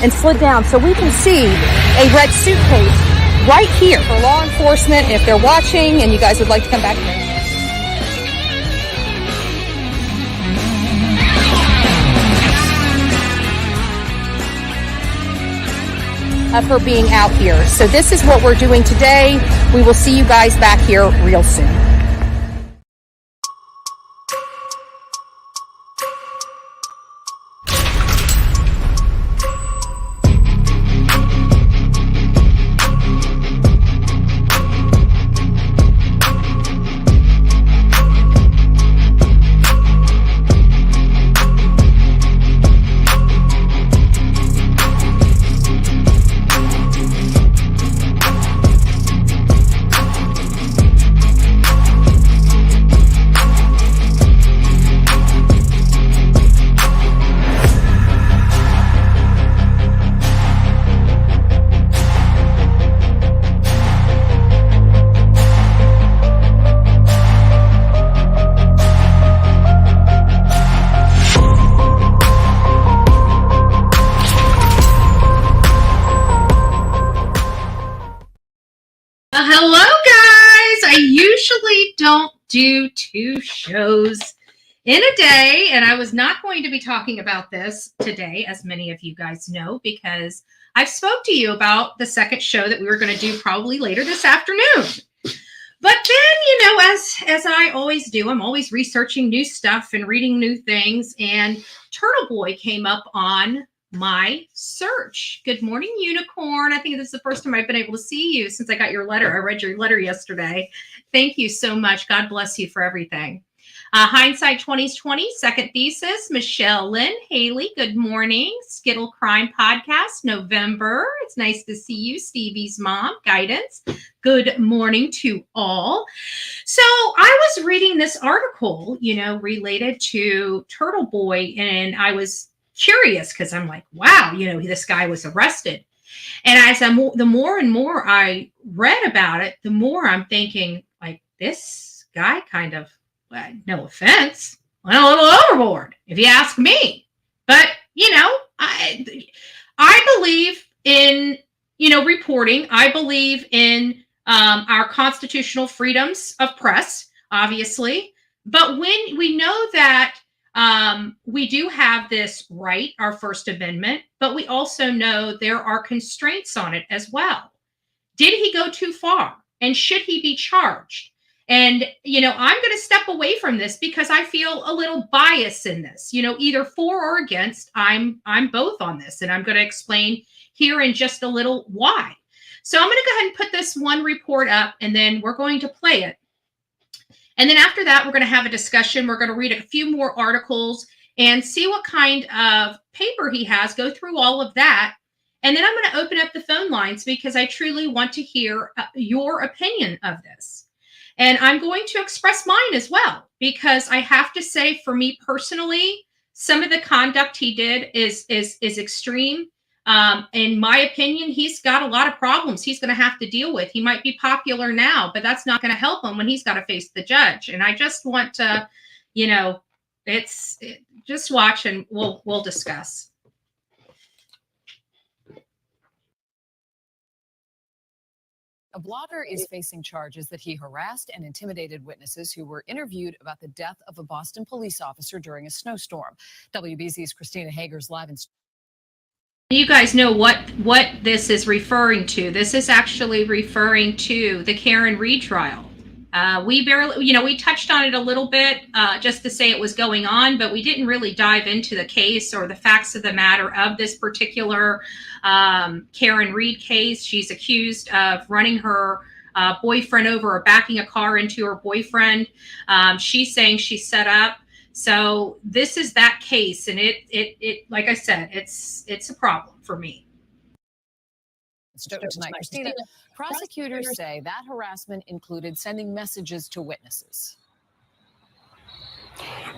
and slid down so we can see a red suitcase right here for law enforcement if they're watching and you guys would like to come back. Of her being out here. So this is what we're doing today. We will see you guys back here real soon. Don't do 2 shows in a day, and I was not going to be talking about this today, as many of you guys know, because I've spoke to you about the second show that we were going to do probably later this afternoon. But then, as I always do, I'm always researching new stuff and reading new things, and Turtleboy came up on my search. Good morning, Unicorn. I think this is the first time I've been able to see you since I got your letter. I read your letter yesterday. Thank you so much. God bless you for everything. Hindsight 2020, second thesis, Michelle Lynn Haley. Good morning. Skittle Crime Podcast, November. It's nice to see you. Stevie's mom, Guidance. Good morning to all. So I was reading this article, related to Turtleboy, and I was curious because I'm like, wow, this guy was arrested. And as the more and more I read about it, the more I'm thinking, like, this guy kind of, no offense, went a little overboard, if you ask me. But, I believe in, reporting. I believe in our constitutional freedoms of press, obviously. But when we know that we do have this right, our First Amendment, but we also know there are constraints on it as well. Did he go too far? And should he be charged? And, I'm going to step away from this because I feel a little bias in this, either for or against. I'm both on this, and I'm going to explain here in just a little why. So I'm going to go ahead and put this one report up, and then we're going to play it. And then after that, we're going to have a discussion. We're going to read a few more articles and see what kind of paper he has, go through all of that. And then I'm going to open up the phone lines because I truly want to hear your opinion of this. And I'm going to express mine as well, because I have to say, for me personally, some of the conduct he did is extreme. In my opinion, he's got a lot of problems he's going to have to deal with. He might be popular now, but that's not going to help him when he's got to face the judge. And I just want to, just watch and we'll discuss. A blogger is facing charges that he harassed and intimidated witnesses who were interviewed about the death of a Boston police officer during a snowstorm. WBZ's Christina Hager's live in. You guys know what this is referring to. This is actually referring to the Karen Reed trial. We barely, we touched on it a little bit just to say it was going on, but we didn't really dive into the case or the facts of the matter of this particular Karen Reed case. She's accused of running her boyfriend over or backing a car into her boyfriend. She's saying she set up. So this is that case, and it like I said, it's a problem for me. Stoughton tonight, Christina. Prosecutors say that harassment included sending messages to witnesses.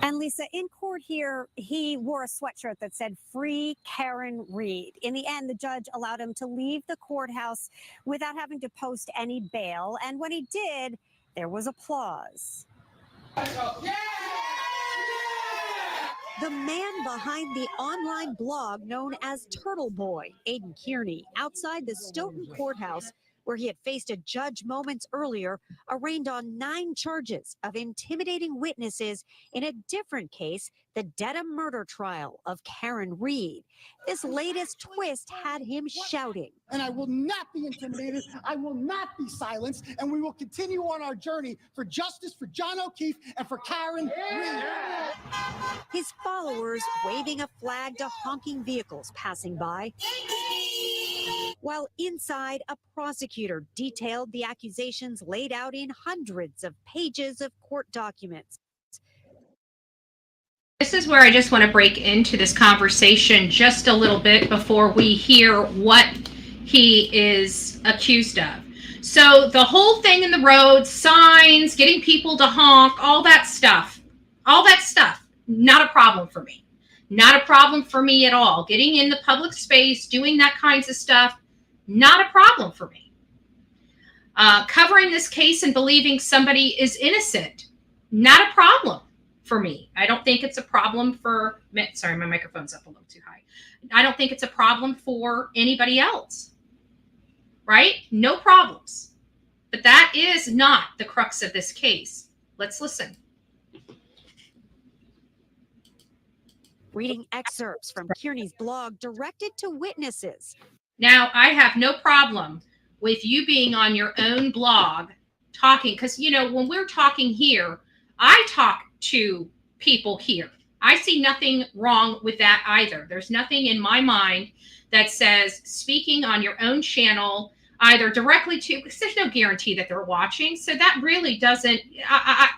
And Lisa, in court here, he wore a sweatshirt that said "Free Karen Reed." In the end, the judge allowed him to leave the courthouse without having to post any bail. And when he did, there was applause. The man behind the online blog known as Turtleboy, Aidan Kearney, outside the Stoughton courthouse, where he had faced a judge moments earlier, arraigned on 9 charges of intimidating witnesses in a different case, the Dedham murder trial of Karen Reed. This latest twist had him shouting. And I will not be intimidated. I will not be silenced. And we will continue on our journey for justice for John O'Keefe and for Karen Reed. His followers waving a flag to honking vehicles passing by. While inside, a prosecutor detailed the accusations laid out in hundreds of pages of court documents. This is where I just want to break into this conversation just a little bit before we hear what he is accused of. So the whole thing in the road, signs, getting people to honk, all that stuff, not a problem for me. Not a problem for me at all. Getting in the public space, doing that kinds of stuff, not a problem for me. Covering this case and believing somebody is innocent, not a problem for me. I don't think it's a problem for, sorry, my microphone's up a little too high. I don't think it's a problem for anybody else, right? No problems. But that is not the crux of this case. Let's listen. Reading excerpts from Kearney's blog directed to witnesses. Now, I have no problem with you being on your own blog talking, because, you know, when we're talking here, I talk to people here. I see nothing wrong with that either. There's nothing in my mind that says speaking on your own channel, either directly to, because there's no guarantee that they're watching. So that really doesn't,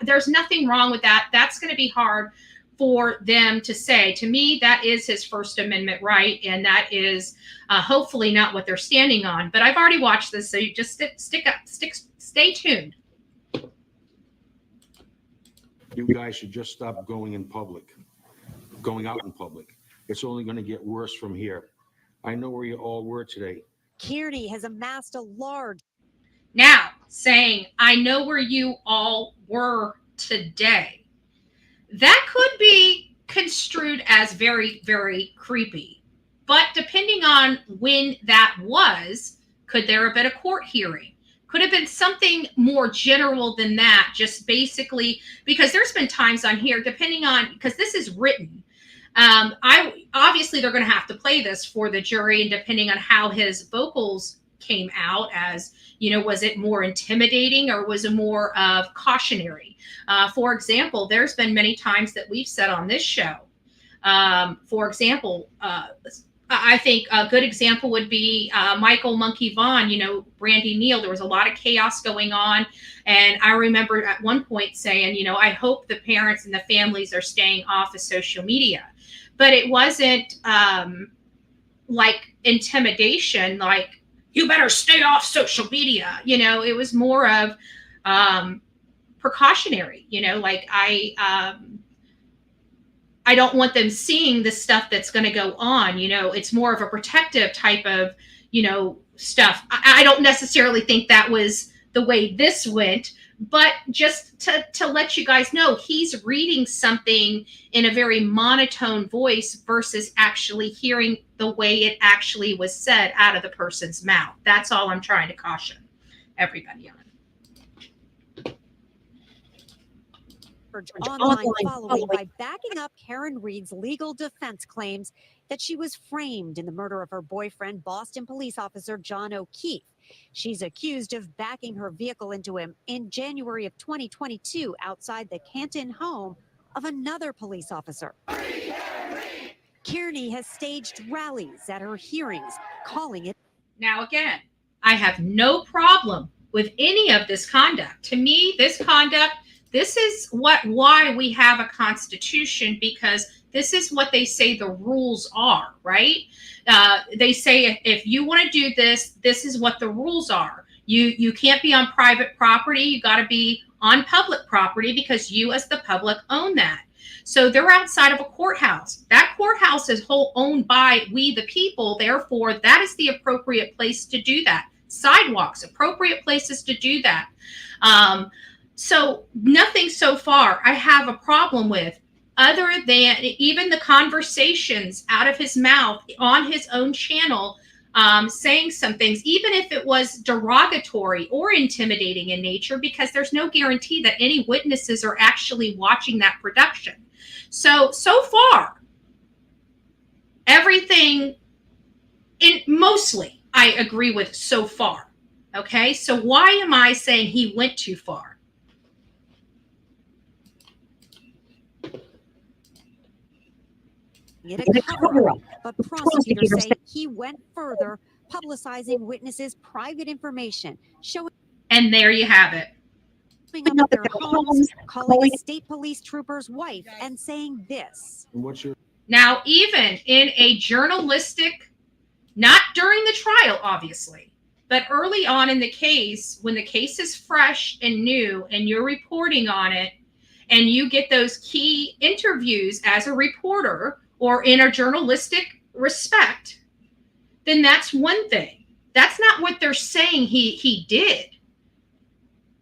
there's nothing wrong with that. That's going to be hard for them to say. To me, that is his First Amendment right, and that is hopefully not what they're standing on. But I've already watched this, so you just stay tuned. You guys should just stop going out in public. It's only going to get worse from here. I know where you all were today. Kearney has amassed a large. Now, saying, I know where you all were today. That could be construed as very, very creepy. But depending on when that was, could there have been a court hearing? Could have been something more general than that, just basically, because there's been times on here, depending on, because this is written. Obviously, they're going to have to play this for the jury, and depending on how his vocals came out as, you know, was it more intimidating or was it more of cautionary? For example, there's been many times that we've said on this show, for example, I think a good example would be Michael Monkey Vaughn, you know, Brandy Neal. There was a lot of chaos going on. And I remember at one point saying, you know, I hope the parents and the families are staying off of social media. But it wasn't like intimidation, like, you better stay off social media. You know, it was more of precautionary, you know, like I don't want them seeing the stuff that's going to go on. You know, it's more of a protective type of, you know, stuff. I don't necessarily think that was the way this went, but just to let you guys know, he's reading something in a very monotone voice versus actually hearing the way it actually was said out of the person's mouth. That's all I'm trying to caution everybody on. Online following by backing up Karen Reed's legal defense claims that she was framed in the murder of her boyfriend, Boston police officer John O'Keefe. She's accused of backing her vehicle into him in January of 2022 outside the Canton home of another police officer. Kearney has staged rallies at her hearings, calling it. Now, again, I have no problem with any of this conduct. To me, this conduct, this is why we have a constitution, because this is what they say the rules are, right? They say if you want to do this, this is what the rules are. You can't be on private property. You got to be on public property because you as the public own that. So they're outside of a courthouse. That courthouse is owned by we the people. Therefore, that is the appropriate place to do that. Sidewalks, appropriate places to do that. So nothing so far I have a problem with. other than even the conversations out of his mouth on his own channel, saying some things, even if it was derogatory or intimidating in nature, because there's no guarantee that any witnesses are actually watching that production. So far, everything mostly I agree with so far. Okay, so why am I saying he went too far? A cover-up, but prosecutors say he went further, publicizing witnesses' private information, showing. And there you have it. Up at their homes, calling a state police trooper's wife, and saying this. Now, even in a journalistic, not during the trial, obviously, but early on in the case, when the case is fresh and new and you're reporting on it, and you get those key interviews as a reporter or in a journalistic respect, then that's one thing. That's not what they're saying he did.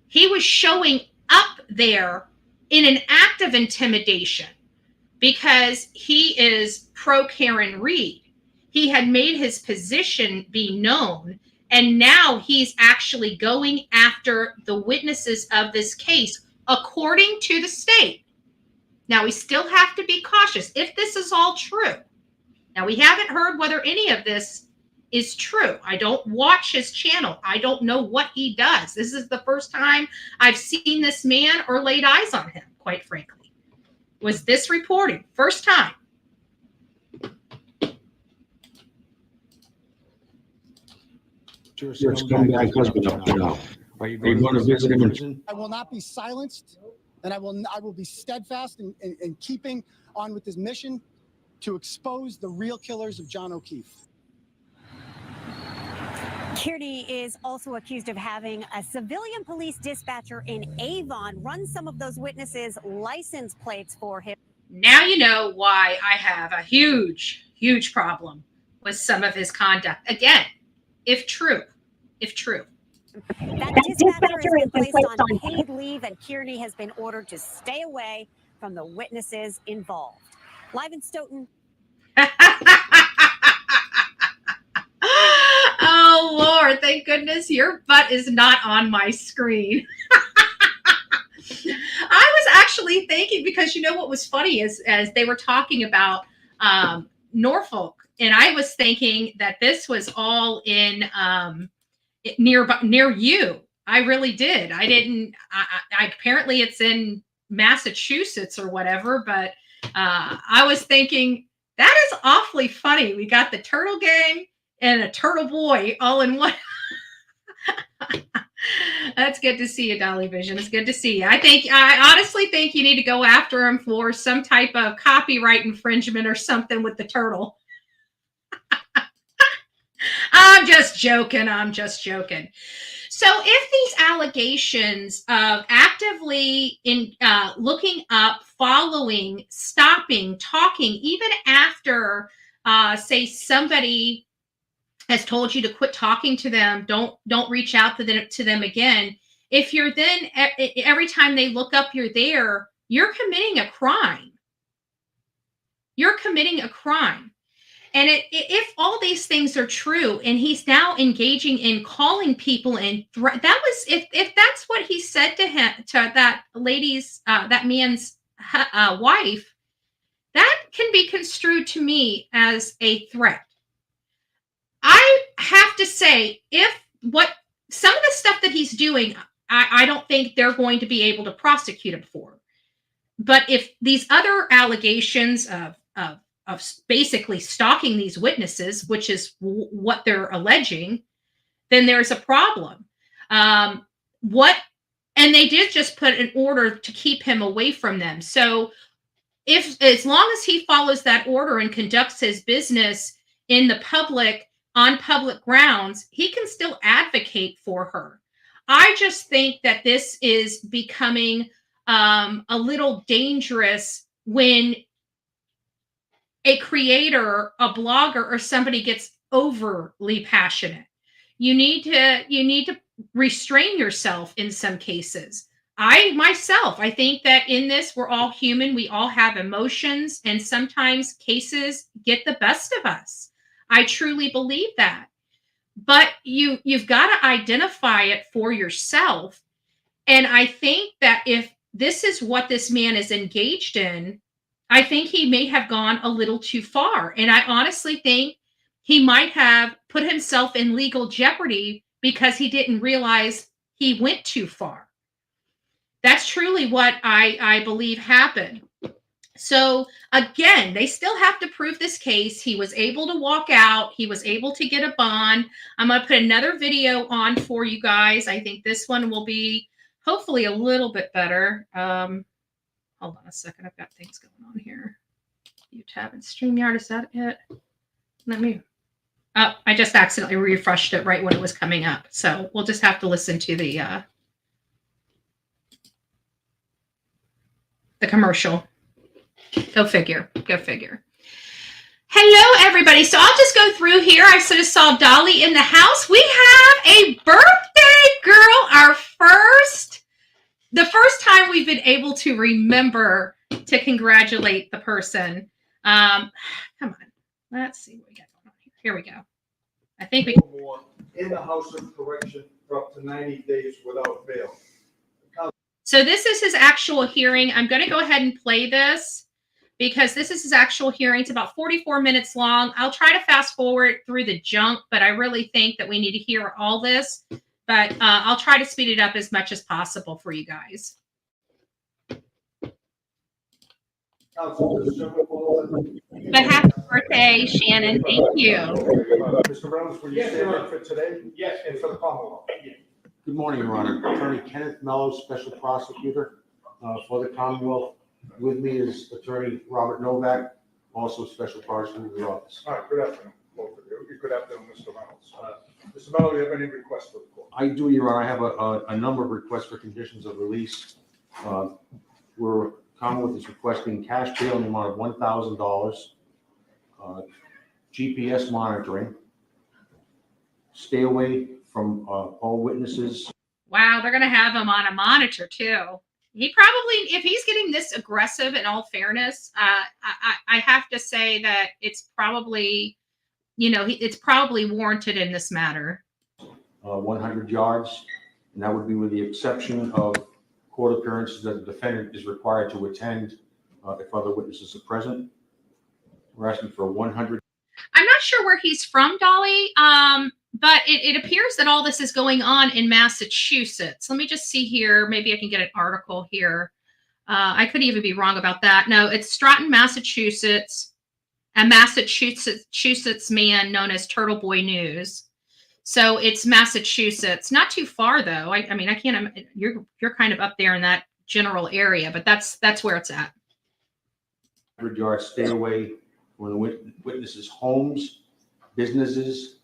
He was showing up there in an act of intimidation because he is pro Karen Reed. He had made his position be known, and now he's actually going after the witnesses of this case, according to the state. Now, we still have to be cautious if this is all true. Now, we haven't heard whether any of this is true. I don't watch his channel. I don't know what he does. This is the first time I've seen this man or laid eyes on him, quite frankly. Was this reporting? First time. Your scumbag husband up now. Are you going to visit him? I will not be silenced, and I will be steadfast in keeping on with his mission to expose the real killers of John O'Keefe. Kearney is also accused of having a civilian police dispatcher in Avon run some of those witnesses' license plates for him. Now you know why I have a huge, huge problem with some of his conduct. Again, if true. That dispatcher has been placed on paid leave, and Kearney has been ordered to stay away from the witnesses involved. Live in Stoughton. Oh, Lord, thank goodness your butt is not on my screen. I was actually thinking, because you know what was funny is as they were talking about Norfolk, and I was thinking that this was all in near you. I really did. I didn't. I apparently it's in Massachusetts or whatever, but I was thinking that is awfully funny. We got the Turtle Gang and a Turtle Boy all in one. That's good to see you, Dolly Vision. It's good to see you. I honestly think you need to go after him for some type of copyright infringement or something with the turtle. I'm just joking. So if these allegations of actively looking up, following, stopping, talking, even after, say, somebody has told you to quit talking to them, don't reach out to them again. If you're then, every time they look up, you're there, you're committing a crime. And if all these things are true, and he's now engaging in calling people in, if that's what he said to that lady's, that man's wife, that can be construed to me as a threat. I have to say, some of the stuff that he's doing, I don't think they're going to be able to prosecute him for. But if these other allegations of basically stalking these witnesses, which is what they're alleging, then there's a problem. And they did just put an order to keep him away from them. So as long as he follows that order and conducts his business in the public, on public grounds, he can still advocate for her. I just think that this is becoming a little dangerous when a creator, a blogger, or somebody gets overly passionate. You need to restrain yourself in some cases. I think that in this, we're all human. We all have emotions, and sometimes cases get the best of us. I truly believe that. But you've got to identify it for yourself. And I think that if this is what this man is engaged in, I think he may have gone a little too far. And I honestly think he might have put himself in legal jeopardy because he didn't realize he went too far. That's truly what I believe happened. So again, they still have to prove this case. He was able to walk out. He was able to get a bond. I'm going to put another video on for you guys. I think this one will be hopefully a little bit better. Hold on a second. I've got things going on here. View tab and StreamYard. Is that it? Let me. Oh, I just accidentally refreshed it right when it was coming up. So we'll just have to listen to the commercial. Go figure. Go figure. Hello, everybody. So I'll just go through here. I sort of saw Dolly in the house. We have a birthday girl. The first time we've been able to remember to congratulate the person. Come on. Let's see what we got going on here. Here we go. I think we in the House of Correction for up to 90 days without bail. So this is his actual hearing. I'm going to go ahead and play this because this is his actual hearing. It's about 44 minutes long. I'll try to fast forward through the junk, but I really think that we need to hear all this. But I'll try to speed it up as much as possible for you guys. But happy birthday, Shannon. Thank you. Mr. Reynolds, will you stand up for today? Yes, and for the Commonwealth. Good morning, Your Honor. Attorney Kenneth Mello, Special Prosecutor for the Commonwealth. With me is Attorney Robert Novak, also Special Prosecutor of the office. All right, good afternoon, both of you. Good afternoon, Mr. Reynolds. Mr. Mello, do you have any requests for the court? I do, Your Honor. I have a number of requests for conditions of release. Where Commonwealth is requesting cash bail in the amount of $1,000, GPS monitoring, stay away from all witnesses. Wow, they're going to have him on a monitor too. He probably, if he's getting this aggressive, in all fairness, I have to say that it's probably, it's probably warranted in this matter. 100 yards, and that would be with the exception of court appearances that the defendant is required to attend if other witnesses are present. We're asking for 100. I'm not sure where he's from, Dolly, but it appears that all this is going on in Massachusetts. Let me just see here. Maybe I can get an article here. I could even be wrong about that. No, it's Stoughton, Massachusetts, a Massachusetts man known as Turtleboy News. So it's Massachusetts, not too far though. I mean, I can't. You're kind of up there in that general area, but that's where it's at. 100 yards. Stay away from the witnesses' homes, businesses,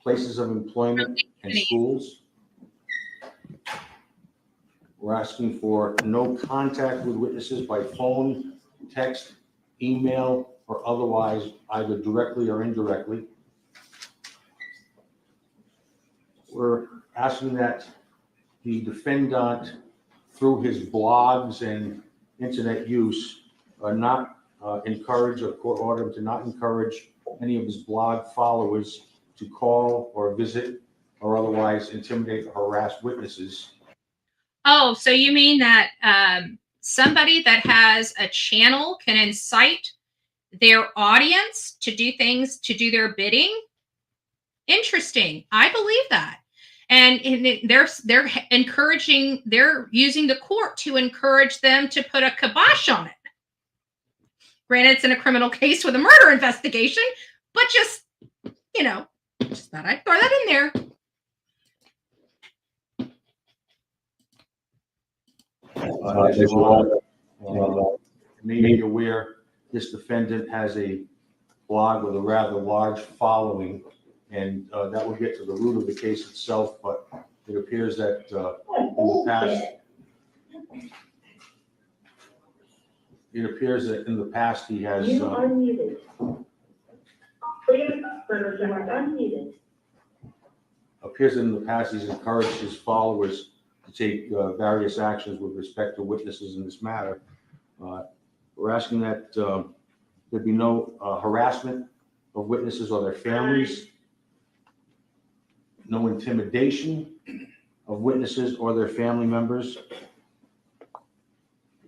places of employment, and schools. We're asking for no contact with witnesses by phone, text, email, or otherwise, either directly or indirectly. We're asking that the defendant, through his blogs and internet use, not encourage, or court order him to not encourage any of his blog followers to call or visit or otherwise intimidate or harass witnesses. Oh, so you mean that somebody that has a channel can incite their audience to do things, to do their bidding? Interesting. I believe that. And they're encouraging, they're using the court to encourage them to put a kibosh on it. Granted, it's in a criminal case with a murder investigation, but just, just thought I'd throw that in there. As you all may be aware, this defendant has a blog with a rather large following, and that will get to the root of the case itself, but it appears that in the past he has he's encouraged his followers to take various actions with respect to witnesses in this matter. We're asking that there be no harassment of witnesses or their families, no intimidation of witnesses or their family members.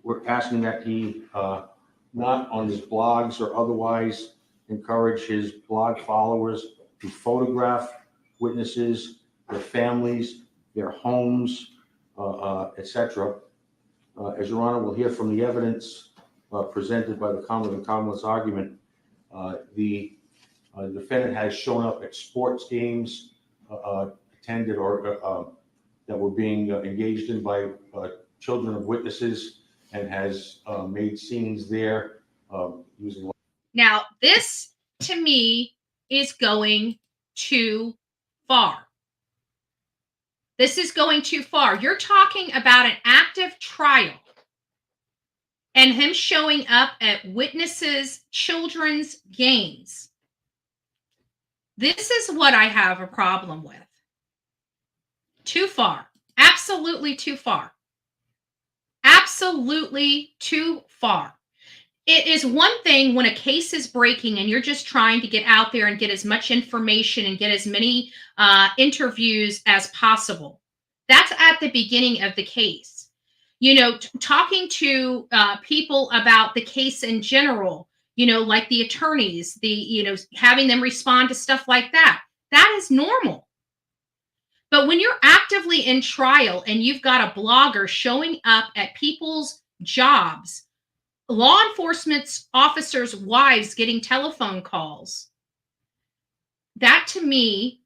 We're asking that he not on his blogs or otherwise encourage his blog followers to photograph witnesses, their families, their homes, etc. As Your Honor will hear from the evidence presented by the Commonwealth's argument, the defendant has shown up at sports games attended or that were being engaged in by children of witnesses, and has made scenes there using. Now, this to me is going too far. This is going too far. You're talking about an active trial and him showing up at witnesses' children's games. This is what I have a problem with. Too far. Absolutely too far. Absolutely too far. It is one thing when a case is breaking and you're just trying to get out there and get as much information and get as many interviews as possible. That's at the beginning of the case. You know, talking to people about the case in general, you know, like the attorneys, having them respond to stuff like that. That is normal. But when you're actively in trial and you've got a blogger showing up at people's jobs, law enforcement officers' wives getting telephone calls, that to me,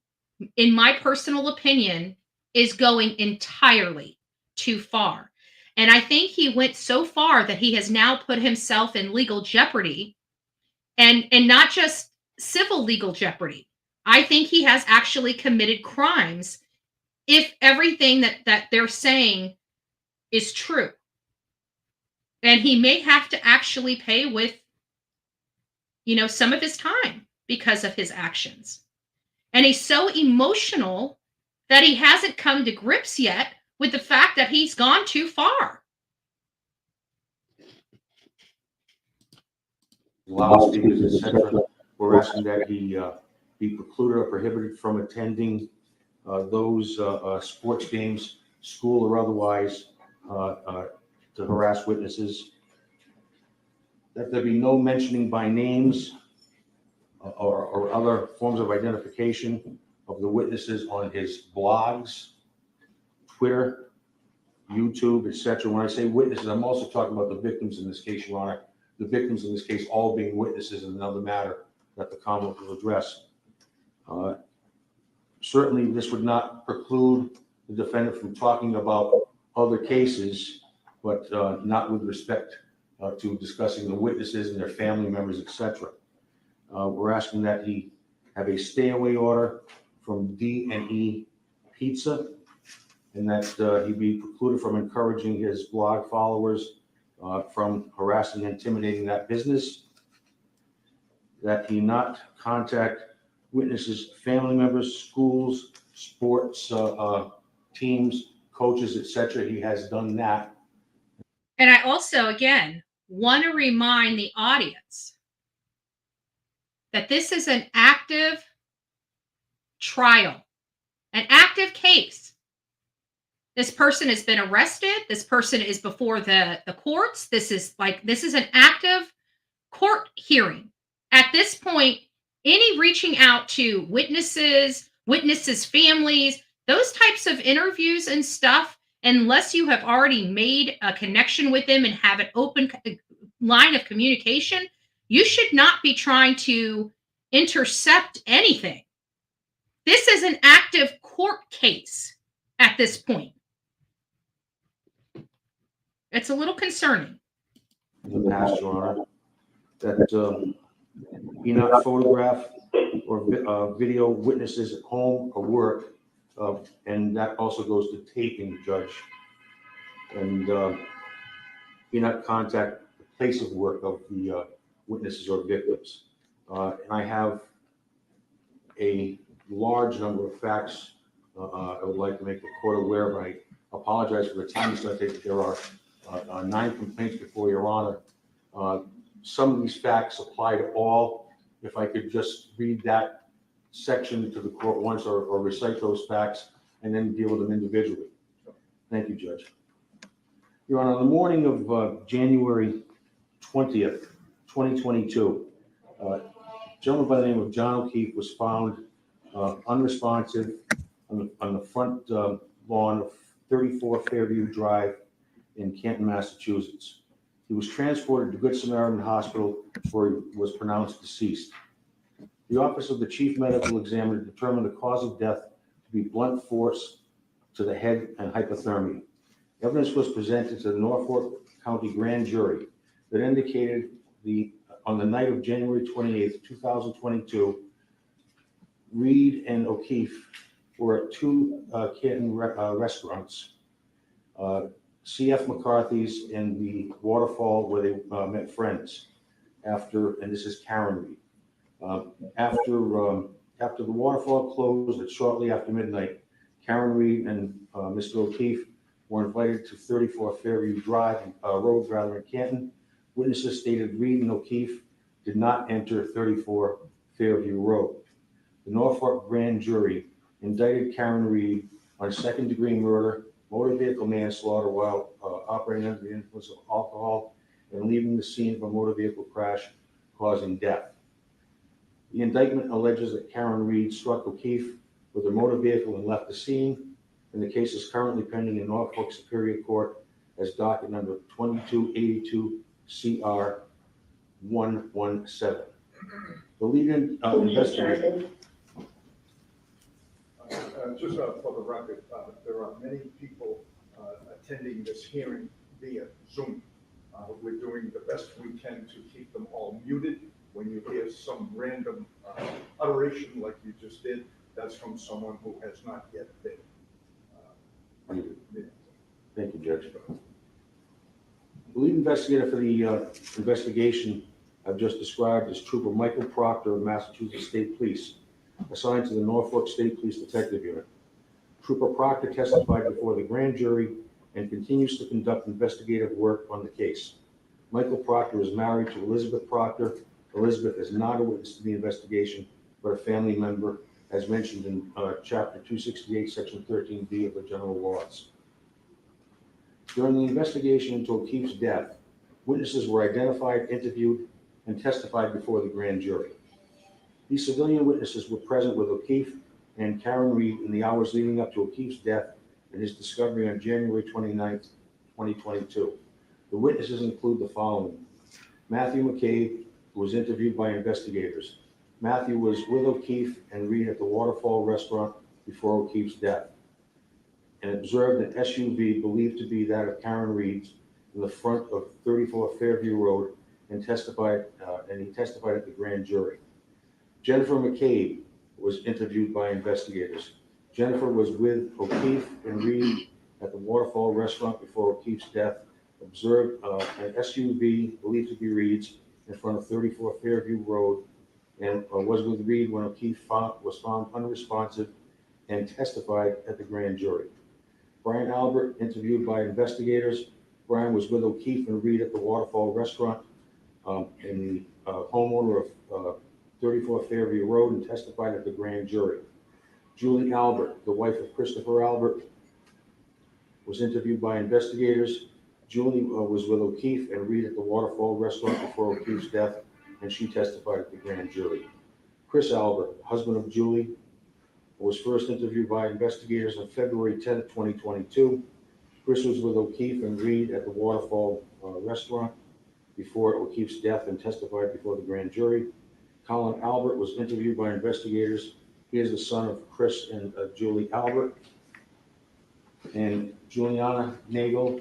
in my personal opinion, is going entirely too far. And I think he went so far that he has now put himself in legal jeopardy, and not just civil legal jeopardy. I think he has actually committed crimes if everything that they're saying is true. And he may have to actually pay with, some of his time because of his actions. And he's so emotional that he hasn't come to grips yet with the fact that he's gone too far. Loudspeakers, etc. We're asking that he be precluded or prohibited from attending those sports games, school or otherwise, to harass witnesses. That there be no mentioning by names or other forms of identification of the witnesses on his blogs, Twitter, YouTube, etc. When I say witnesses, I'm also talking about the victims in this case, Your Honor. The victims in this case all being witnesses in another matter that the Commonwealth will address. Certainly, this would not preclude the defendant from talking about other cases, but not with respect to discussing the witnesses and their family members, etc. We're asking that he have a stay-away order from D&E Pizza, and that he be precluded from encouraging his blog followers from harassing and intimidating that business, that he not contact witnesses, family members, schools, sports teams, coaches, etc. He has done that. And I also, again, want to remind the audience that this is an active trial, an active case. This person has been arrested. This person is before the courts. This is an active court hearing. At this point, any reaching out to witnesses, families, those types of interviews and stuff, unless you have already made a connection with them and have an open line of communication, you should not be trying to intercept anything. This is an active court case at this point. It's a little concerning. In the past, Your Honor, that he not photograph or video witnesses at home or work, and that also goes to taping, Judge, and he not contact the place of work of the witnesses or victims. And I have a large number of facts I would like to make the court aware of. I apologize for the time it's going to take. There are 9 complaints before Your Honor. Some of these facts apply to all. If I could just read that section to the court once, or recite those facts, and then deal with them individually. Thank you, Judge. Your Honor, on the morning of January 20th, 2022, a gentleman by the name of John O'Keefe was found unresponsive on the front lawn of 34 Fairview Drive in Canton, Massachusetts. He was transported to Good Samaritan Hospital, where he was pronounced deceased. The Office of the Chief Medical Examiner determined the cause of death to be blunt force to the head and hypothermia. Evidence was presented to the Norfolk County Grand Jury that indicated on the night of January 28th, 2022, Reed and O'Keefe were at 2 Canton restaurants, C.F. McCarthy's and the Waterfall, where they met friends and this is Karen Reed. After the Waterfall closed shortly after midnight, Karen Reed and Mr. O'Keefe were invited to 34 Fairview Road in Canton. Witnesses stated Reed and O'Keefe did not enter 34 Fairview Road. The Norfolk Grand Jury indicted Karen Reed on second-degree murder, motor vehicle manslaughter while operating under the influence of alcohol and leaving the scene of a motor vehicle crash causing death. The indictment alleges that Karen Reed struck O'Keefe with a motor vehicle and left the scene, and the case is currently pending in Norfolk Superior Court as docket number 2282 CR 117. The lead investigator. Just for the record, there are many people attending this hearing via Zoom. We're doing the best we can to keep them all muted. When you hear some random utteration like you just did, that's from someone who has not yet been. Thank you, Judge. The lead investigator for the investigation I've just described is Trooper Michael Proctor of Massachusetts State Police, assigned to the Norfolk State Police Detective Unit. Trooper Proctor testified before the grand jury and continues to conduct investigative work on the case. Michael Proctor is married to Elizabeth Proctor. Elizabeth is not a witness to the investigation, but a family member, as mentioned in Chapter 268, Section 13B of the General Laws. During the investigation into O'Keefe's death, witnesses were identified, interviewed, and testified before the grand jury. These civilian witnesses were present with O'Keefe and Karen Reed in the hours leading up to O'Keefe's death and his discovery on January 29th, 2022. The witnesses include the following: Matthew McCabe, who was interviewed by investigators. Matthew was with O'Keefe and Reed at the Waterfall restaurant before O'Keefe's death and observed an SUV believed to be that of Karen Reed's in the front of 34 Fairview Road and he testified at the grand jury. Jennifer McCabe was interviewed by investigators. Jennifer was with O'Keefe and Reed at the Waterfall restaurant before O'Keefe's death, observed an SUV believed to be Reed's in front of 34 Fairview Road, and was with Reed when O'Keefe was found unresponsive and testified at the grand jury. Brian Albert, interviewed by investigators. Brian was with O'Keefe and Reed at the Waterfall restaurant and the homeowner of 34 Fairview Road and testified at the grand jury. Julie Albert, the wife of Christopher Albert, was interviewed by investigators. Julie was with O'Keefe and Reed at the Waterfall restaurant before O'Keefe's death, and she testified at the grand jury. Chris Albert, husband of Julie, was first interviewed by investigators on February 10th, 2022. Chris was with O'Keefe and Reed at the Waterfall restaurant before O'Keefe's death and testified before the grand jury. Colin Albert was interviewed by investigators. He is the son of Chris and Julie Albert. And Juliana Nagel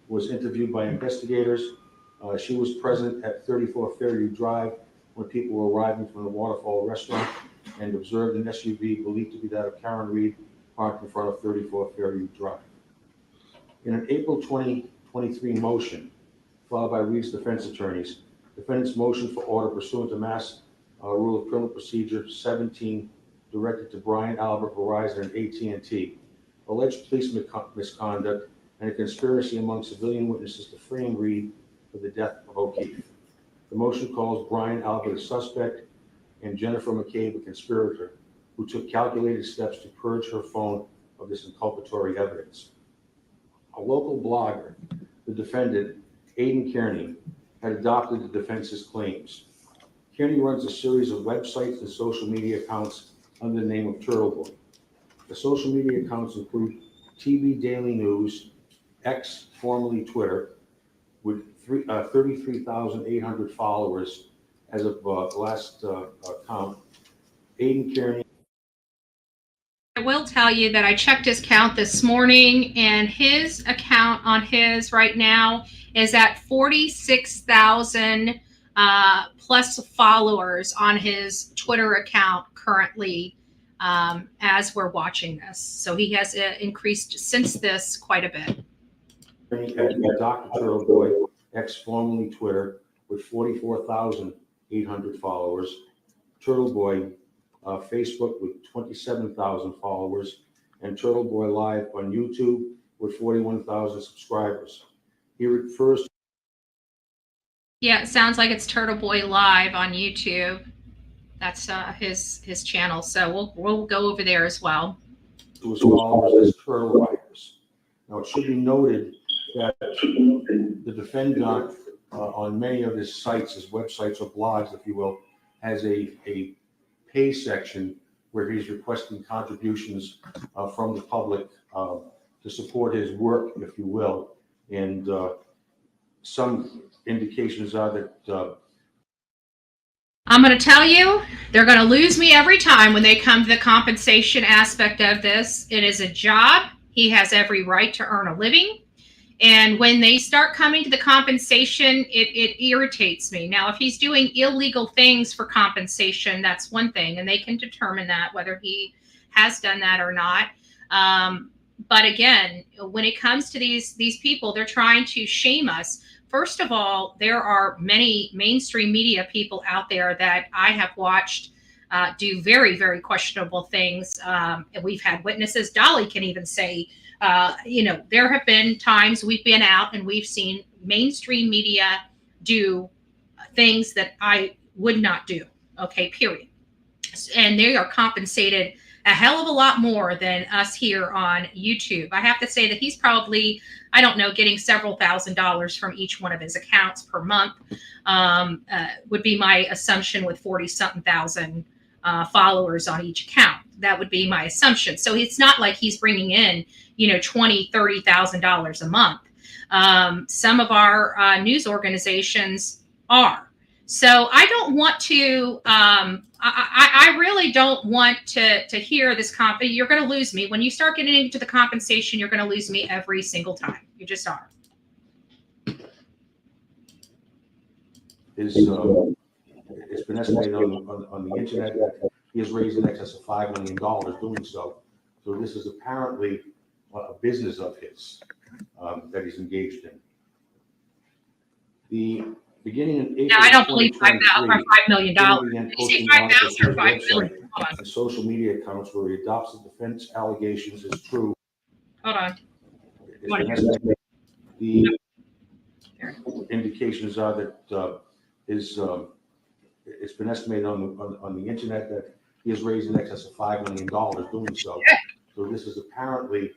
was interviewed by investigators. She was present at 34 Fairview Drive when people were arriving from the Waterfall restaurant and observed an SUV believed to be that of Karen Reed parked in front of 34 Fairview Drive. In an April 2023 motion filed by Reed's defense attorneys, defendant's motion for order pursuant to Mass Rule of Criminal Procedure 17 directed to Brian Albert, Verizon, and AT&T alleged police misconduct, and a conspiracy among civilian witnesses to frame Reed for the death of O'Keefe. The motion calls Brian Albert a suspect and Jennifer McCabe a conspirator who took calculated steps to purge her phone of this inculpatory evidence. A local blogger, the defendant, Aidan Kearney, had adopted the defense's claims. Kearney runs a series of websites and social media accounts under the name of Turtleboy. The social media accounts include TV Daily News, X, formerly Twitter, with 33,800 followers as of last count. Aidan Kearney. I will tell you that I checked his count this morning, and his account on his right now is at 46,000 plus followers on his Twitter account currently as we're watching this. So he has increased since this quite a bit. Dr. Turtleboy, X, formerly Twitter, with 44,800 followers. Turtleboy, Facebook with 27,000 followers, and Turtleboy Live on YouTube with 41,000 subscribers. He refers to Yeah, it sounds like it's Turtleboy Live on YouTube. That's his channel. So we'll go over there as well. To his followers as Turtle Riders. Now, it should be noted that the defendant on many of his sites, his websites or blogs, if you will, has a pay section where he's requesting contributions from the public to support his work, if you will. And some indications are that I'm going to tell you, they're going to lose me every time when they come to the compensation aspect of this. It is a job. He has every right to earn a living. And when they start coming to the compensation, it irritates me. Now, if he's doing illegal things for compensation, that's one thing, and they can determine that, whether he has done that or not. But again, when it comes to these people, they're trying to shame us. First of all, there are many mainstream media people out there that I have watched do very, very questionable things. And we've had witnesses. Dolly can even say, there have been times we've been out and we've seen mainstream media do things that I would not do. Okay, period. And they are compensated a hell of a lot more than us here on YouTube. I have to say that he's probably, I don't know, getting several $1,000s from each one of his accounts per month, would be my assumption, with 40-something thousand followers on each account. That would be my assumption. So it's not like he's bringing in, $20,000, $30,000 a month. Some of our news organizations are. So I don't want to, I really don't want to hear this you're going to lose me. When you start getting into the compensation, you're going to lose me every single time. You just are. it's been estimated on the internet that he has raised in excess of $5 million doing so. So this is apparently a business of his that he's engaged in. The beginning in April. Now, I don't believe $5 million. Did you say 5,000 or 5 million? And social media accounts where he adopts the defense allegations as true. Hold on. The indications are that it's been estimated on the internet that he has raised in excess of $5 million doing so. So this is apparently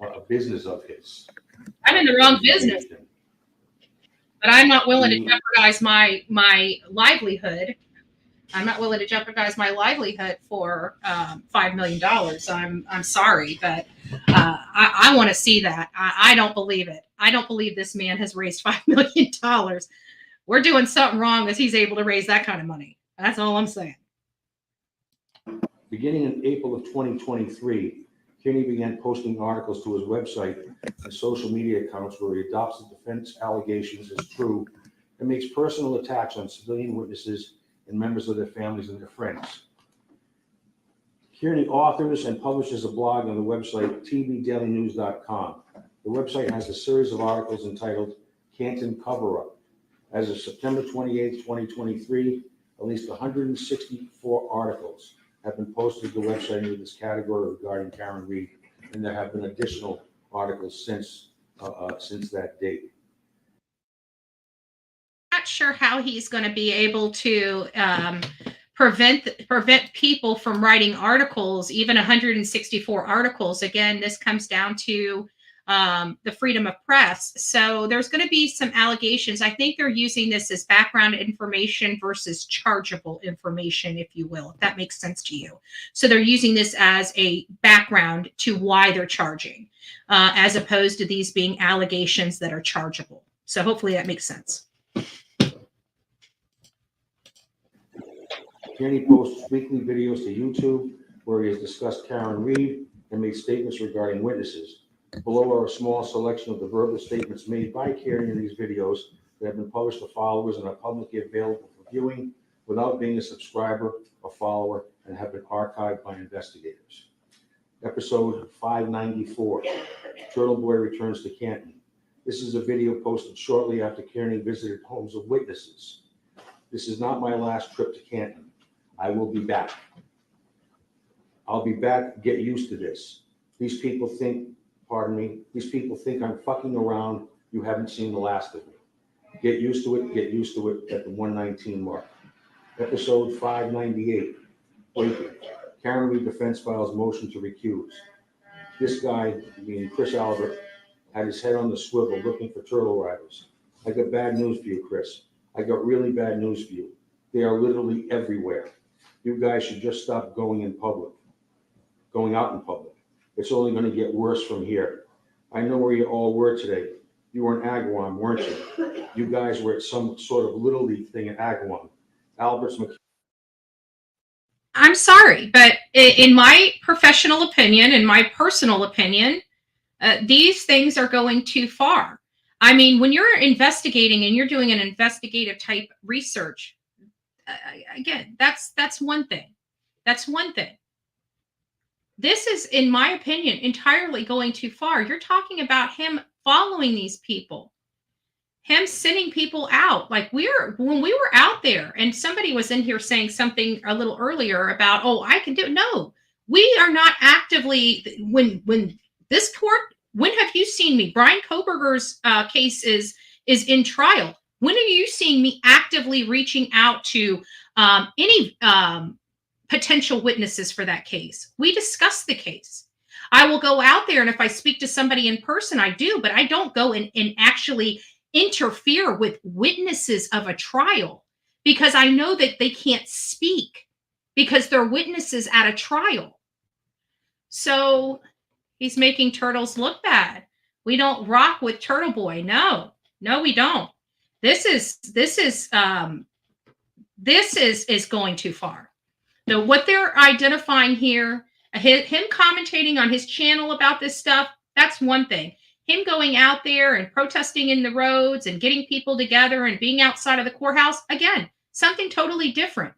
a business of his. I'm in the wrong business, but I'm not willing to jeopardize my livelihood. I'm not willing to jeopardize my livelihood for $5 million. I'm sorry, but I want to see that. I don't believe it. I don't believe this man has raised $5 million. We're doing something wrong if he's able to raise that kind of money. That's all I'm saying. Beginning in April of 2023, Kearney began posting articles to his website and social media accounts where he adopts the defense allegations as true and makes personal attacks on civilian witnesses and members of their families and their friends. Kearney authors and publishes a blog on the website tvdailynews.com. The website has a series of articles entitled Canton Cover-Up. As of September 28, 2023, at least 164 articles have been posted to the website under this category regarding Karen Reed and there have been additional articles since that date. Not sure how he's going to be able to prevent people from writing articles, even 164 articles. Again, this comes down to the freedom of press. So there's going to be some allegations. I think they're using this as background information versus chargeable information, if you will, if that makes sense to you. So they're using this as a background to why they're charging, as opposed to these being allegations that are chargeable. So hopefully that makes sense. Kearney posts weekly videos to YouTube where he has discussed Karen Reed and made statements regarding witnesses. Below are a small selection of the verbal statements made by Kearney in these videos that have been published to followers and are publicly available for viewing without being a subscriber or follower and have been archived by investigators. Episode 594, Turtleboy returns to Canton. This is a video posted shortly after Kearney visited homes of witnesses. This is not my last trip to Canton. I will be back. I'll be back. Get used to this. These people think, these people think I'm fucking around. You haven't seen the last of me. Get used to it. Get used to it at the 119 mark. Episode 598. Waiting. Karen Reed defense files motion to recuse. This guy, meaning Chris Albert, had his head on the swivel looking for turtle riders. I got bad news for you, Chris. I got really bad news for you. They are literally everywhere. You guys should just stop going out in public. It's only going to get worse from here. I know where you all were today. You were in Agawam, weren't you? You guys were at some sort of Little League thing in Agawam. I'm sorry, but in my professional opinion, in my personal opinion, these things are going too far. I mean, when you're investigating and you're doing an investigative type research, again, that's one thing. That's one thing. This is, in my opinion, entirely going too far. You're talking about him following these people, him sending people out. Like when we were out there, and somebody was in here saying something a little earlier about, oh, I can do it. No, we are not actively, when this court, when have you seen me? Brian Koberger's case is in trial. When are you seeing me actively reaching out to any potential witnesses for that case? We discuss the case. I will go out there, and if I speak to somebody in person, I do, but I don't go and actually interfere with witnesses of a trial because I know that they can't speak because they're witnesses at a trial. So he's making turtles look bad. We don't rock with Turtleboy. No, we don't. This is going too far. So what they're identifying here, him commentating on his channel about this stuff, that's one thing. Him going out there and protesting in the roads and getting people together and being outside of the courthouse, again, something totally different.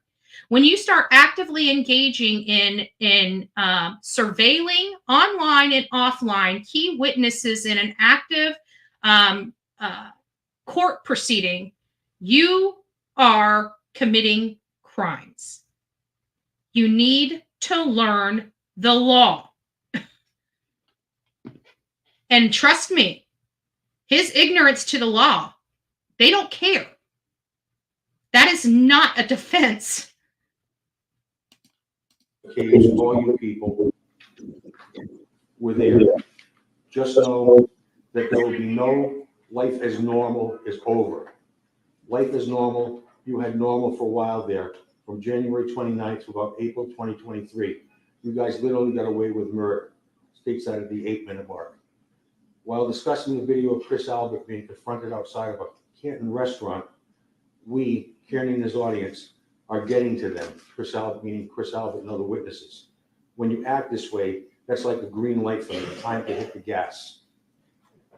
When you start actively engaging in surveilling online and offline key witnesses in an active court proceeding, you are committing crimes. You need to learn the law. And trust me, his ignorance to the law, they don't care. That is not a defense. Case, all you people were there. Just know that there will be no life as normal is over. Life as normal, you had normal for a while there, from January 29th to about April 2023. You guys literally got away with murder. Takes out of the 8-minute mark. While discussing the video of Chris Albert being confronted outside of a Canton restaurant, we, Kearney and his audience, are getting to them. Chris Albert, meaning Chris Albert and other witnesses. When you act this way, that's like a green light for me, time to hit the gas.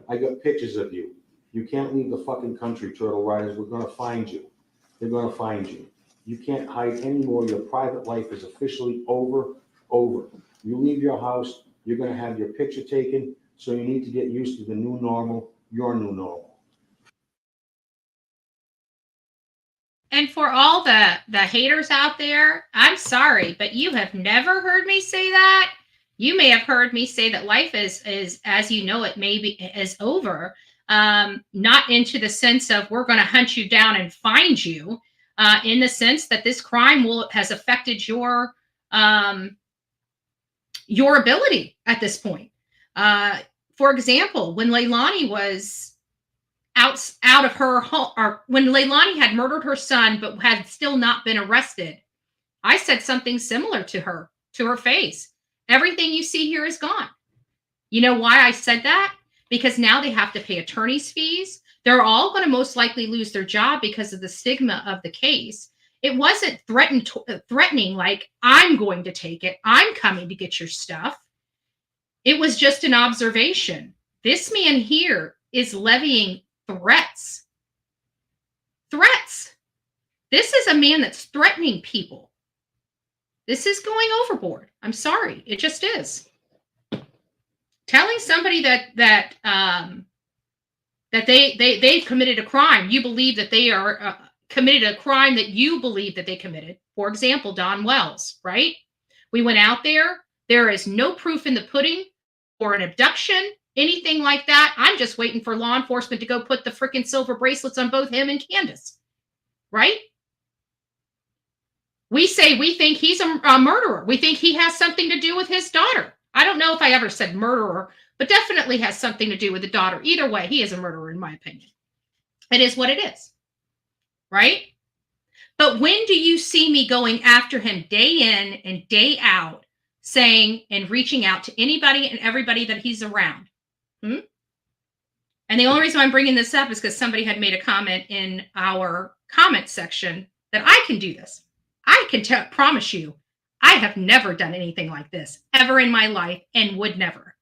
I got pictures of you. You can't leave the fucking country, Turtle Riders. We're gonna find you. They're gonna find you. You can't hide anymore. Your private life is officially over. You leave your house, you're gonna have your picture taken, so you need to get used to the new normal, your new normal. And for all the haters out there, I'm sorry, but you have never heard me say that. You may have heard me say that life is as you know it maybe is over. Not into the sense of we're going to hunt you down and find you, in the sense that this crime has affected your ability at this point. For example, when Leilani was out of her home, or when Leilani had murdered her son but had still not been arrested, I said something similar to her face. Everything you see here is gone. You know why I said that? Because now they have to pay attorney's fees. They're all going to most likely lose their job because of the stigma of the case. It wasn't threatening like, I'm going to take it, I'm coming to get your stuff. It was just an observation. This man here is levying threats. Threats. This is a man that's threatening people. This is going overboard. I'm sorry. It just is. Telling somebody that they've committed a crime, you believe that they are committed a crime that you believe that they committed. For example, Don Wells, right? We went out there. There is no proof in the pudding or an abduction, anything like that. I'm just waiting for law enforcement to go put the freaking silver bracelets on both him and Candace, right? We say we think he's a murderer. We think he has something to do with his daughter. I don't know if I ever said murderer, but definitely has something to do with the daughter. Either way, he is a murderer, in my opinion. It is what it is, right? But when do you see me going after him day in and day out, saying and reaching out to anybody and everybody that he's around? And the only reason I'm bringing this up is because somebody had made a comment in our comment section that I can do this. I can promise you, I have never done anything like this ever in my life and would never.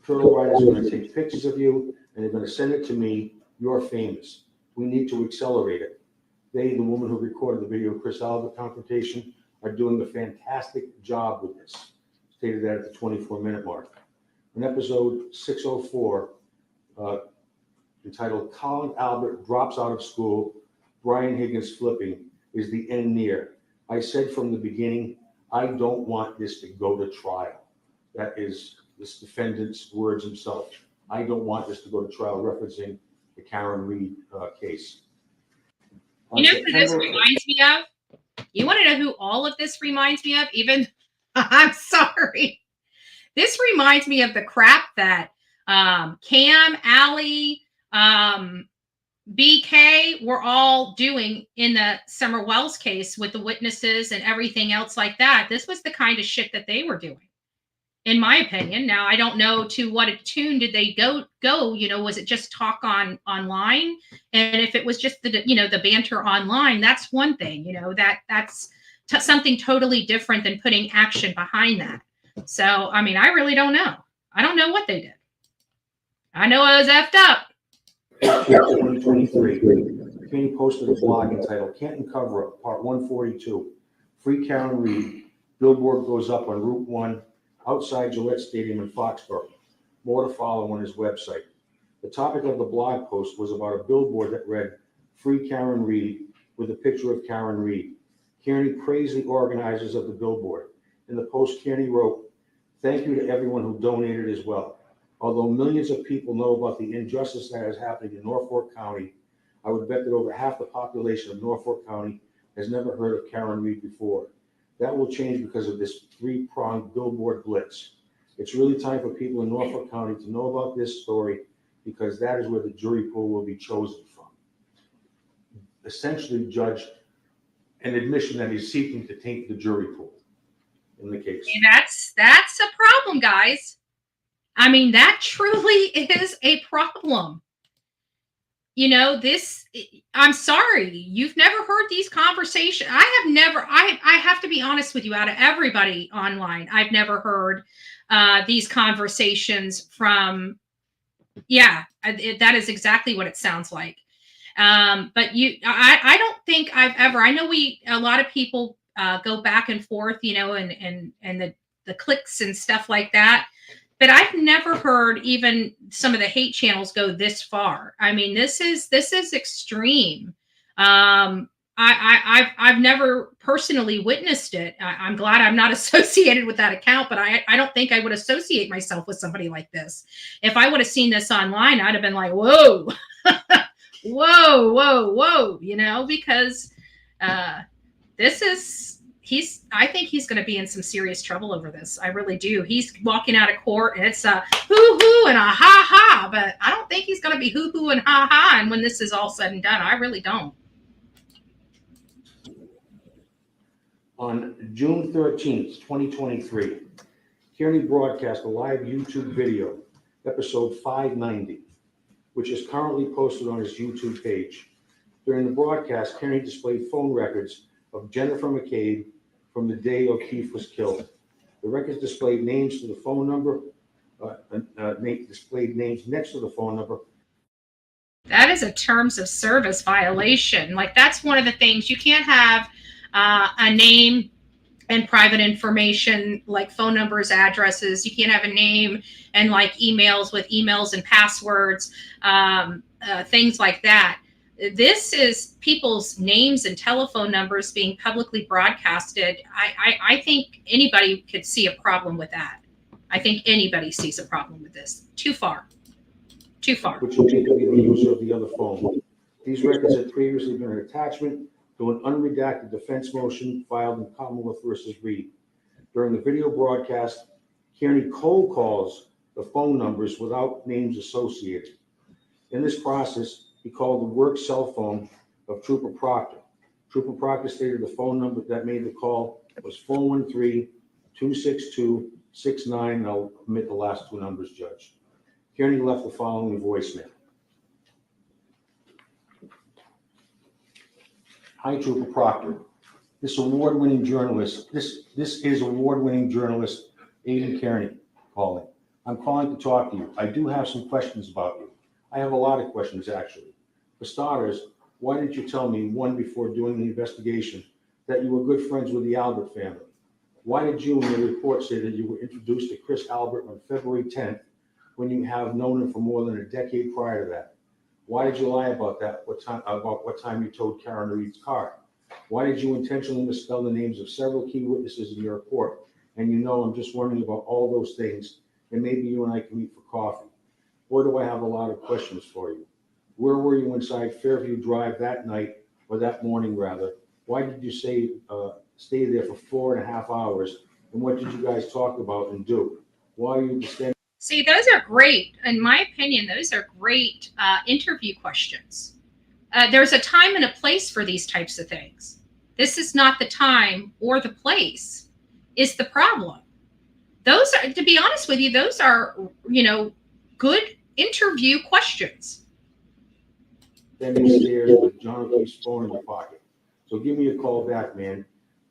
Turtleboy is going to take pictures of you and they're going to send it to me. You're famous. We need to accelerate it. They, the woman who recorded the video, Chris Oliver confrontation, are doing a fantastic job with this. Stated that at the 24-minute mark. In episode 604, entitled Colin Albert Drops Out of School, Brian Higgins Flipping, is the end near. I said from the beginning, I don't want this to go to trial. That is this defendant's words himself. I don't want this to go to trial, referencing the Karen Reed case. You know who this reminds me of? You want to know who all of this reminds me of? Even, I'm sorry. This reminds me of the crap that Cam, Allie, BK were all doing in the Summer Wells case with the witnesses and everything else like that. This was the kind of shit that they were doing, in my opinion. Now, I don't know to what tune did they go, you know, was it just talk online? And if it was just the, you know, the banter online, that's one thing, you know, that's something totally different than putting action behind that. So, I mean, I really don't know. I don't know what they did. I know I was effed up. 2023, Kearney posted a blog entitled Canton Cover-Up, Part 142. Free Karen Reed. Billboard goes up on Route 1 outside Gillette Stadium in Foxborough. More to follow on his website. The topic of the blog post was about a billboard that read, Free Karen Reed, with a picture of Karen Reed. Kearney praised the organizers of the billboard. In the post, Kearney wrote, thank you to everyone who donated as well. Although millions of people know about the injustice that is happening in Norfolk County, I would bet that over half the population of Norfolk County has never heard of Karen Reed before. That will change because of this three-pronged billboard blitz. It's really time for people in Norfolk County to know about this story, because that is where the jury pool will be chosen from. Essentially, Judge, an admission that he's seeking to taint the jury pool in the case. And that's a problem, guys. I mean, that truly is a problem. You know, I'm sorry, you've never heard these conversations. I have to be honest with you, out of everybody online, I've never heard these conversations from, that is exactly what it sounds like. But I don't think I've ever, I know a lot of people go back and forth, you know, and the clicks and stuff like that. But I've never heard even some of the hate channels go this far. I mean, this is extreme. I I've never personally witnessed it. I'm glad I'm not associated with that account, but I don't think I would associate myself with somebody like this. If I would have seen this online, I'd have been like, whoa, whoa, whoa, whoa, you know, because this is, I think he's going to be in some serious trouble over this. I really do. He's walking out of court and it's a hoo-hoo and a ha-ha, but I don't think he's going to be hoo-hoo and ha-ha. And when this is all said and done, I really don't. On June 13th, 2023, Kearney broadcast a live YouTube video, episode 590, which is currently posted on his YouTube page. During the broadcast, Kearney displayed phone records of Jennifer McCabe from the day O'Keefe was killed. The records displayed names to the phone number, displayed names next to the phone number. That is a terms of service violation. Like, that's one of the things. You can't have a name and private information like phone numbers, addresses. You can't have a name and like emails with emails and passwords, things like that. This is people's names and telephone numbers being publicly broadcasted. I think anybody could see a problem with that. I think anybody sees a problem with this. Too far. Too far. Which will be the user of the other phone. These records had previously been an attachment to an unredacted defense motion filed in Commonwealth versus Reed. During the video broadcast, Kearney cold calls the phone numbers without names associated. In this process, he called the work cell phone of Trooper Proctor. Trooper Proctor stated the phone number that made the call was 413-262-69, and I'll omit the last two numbers, Judge. Kearney left the following voicemail. Hi, Trooper Proctor. This is award-winning journalist Aidan Kearney calling. I'm calling to talk to you. I do have some questions about you. I have a lot of questions, actually. For starters, why didn't you tell me, one, before doing the investigation, that you were good friends with the Albert family? Why did you in your report say that you were introduced to Chris Albert on February 10th when you have known him for more than a decade prior to that? Why did you lie about that? What time you told Karen Reed's car? Why did you intentionally misspell the names of several key witnesses in your report? And you know, I'm just wondering about all those things, and maybe you and I can meet for coffee. Or do I have a lot of questions for you? Where were you inside Fairview Drive that night, or that morning rather? Why did you stay there for 4.5 hours? And what did you guys talk about and do? Why are you standing? See, those are great. In my opinion, those are great interview questions. There's a time and a place for these types of things. This is not the time or the place is the problem. Those are, to be honest with you, those are, good interview questions. Standing stairs with John O'Keefe's phone in your pocket. So give me a call back, man.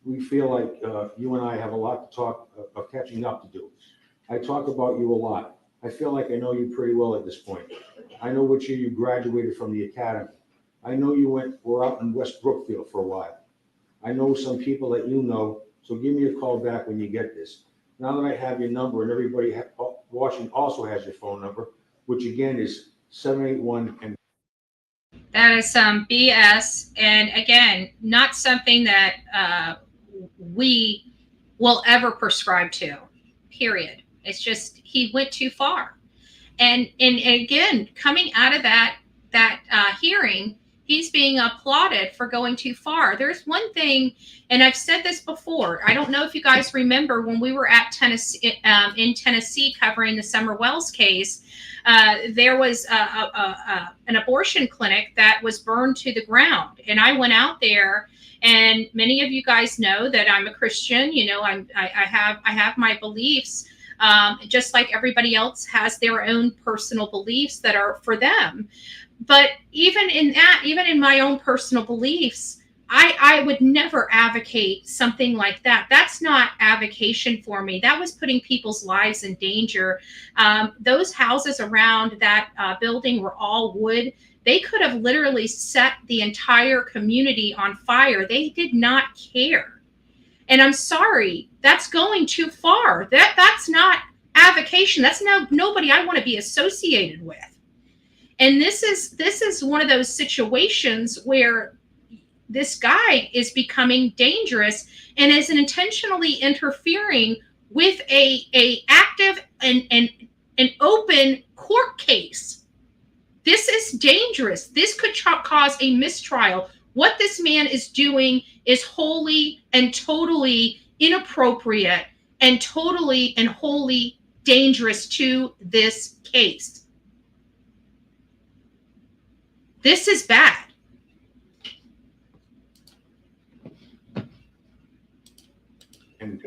We feel like you and I have a lot to talk of catching up to do. I talk about you a lot. I feel like I know you pretty well at this point. I know which year you graduated from the academy. I know you were out in West Brookfield for a while. I know some people that you know, so give me a call back when you get this. Now that I have your number, and everybody watching also has your phone number, which again is 781 and that is some BS, and again, not something that we will ever prescribe to, period. It's just, he went too far. And again, coming out of that hearing, he's being applauded for going too far. There's one thing, and I've said this before. I don't know if you guys remember when we were at Tennessee, in Tennessee, covering the Summer Wells case. There was an abortion clinic that was burned to the ground, and I went out there. And many of you guys know that I'm a Christian. I have my beliefs, just like everybody else has their own personal beliefs that are for them. But even in my own personal beliefs, I would never advocate something like that. That's not avocation for me. That was putting people's lives in danger. Those houses around that building were all wood. They could have literally set the entire community on fire. They did not care. And I'm sorry, that's going too far. That's not avocation. That's nobody I want to be associated with. And this is one of those situations where this guy is becoming dangerous and is intentionally interfering with a active and an open court case. This is dangerous. This could cause a mistrial. What this man is doing is wholly and totally inappropriate and totally and wholly dangerous to this case. This is bad. And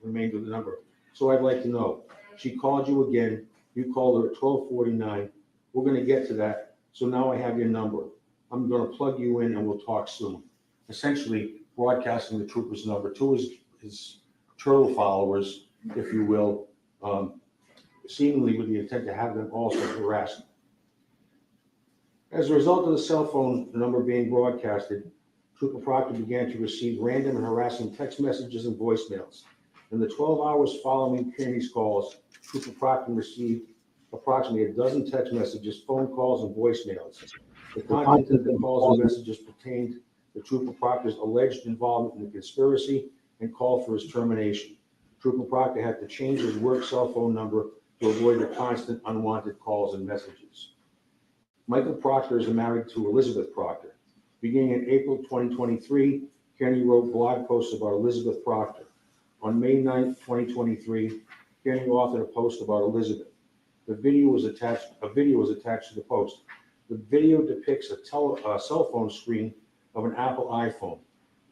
remained with the number. So I'd like to know, she called you again, you called her at 12:49. We're gonna get to that. So now I have your number. I'm gonna plug you in and we'll talk soon. Essentially broadcasting the trooper's number to his turtle followers, if you will, seemingly with the intent to have them also harassed. As a result of the cell phone number being broadcasted, Trooper Proctor began to receive random and harassing text messages and voicemails. In the 12 hours following Kearney's calls, Trooper Proctor received approximately a dozen text messages, phone calls, and voicemails. The content of the calls and messages pertained to Trooper Proctor's alleged involvement in the conspiracy and called for his termination. Trooper Proctor had to change his work cell phone number to avoid the constant unwanted calls and messages. Michael Proctor is married to Elizabeth Proctor. Beginning in April 2023, Kearney wrote blog posts about Elizabeth Proctor. On May 9th, 2023, Kearney authored a post about Elizabeth. A video was attached to the post. The video depicts a cell phone screen of an Apple iPhone.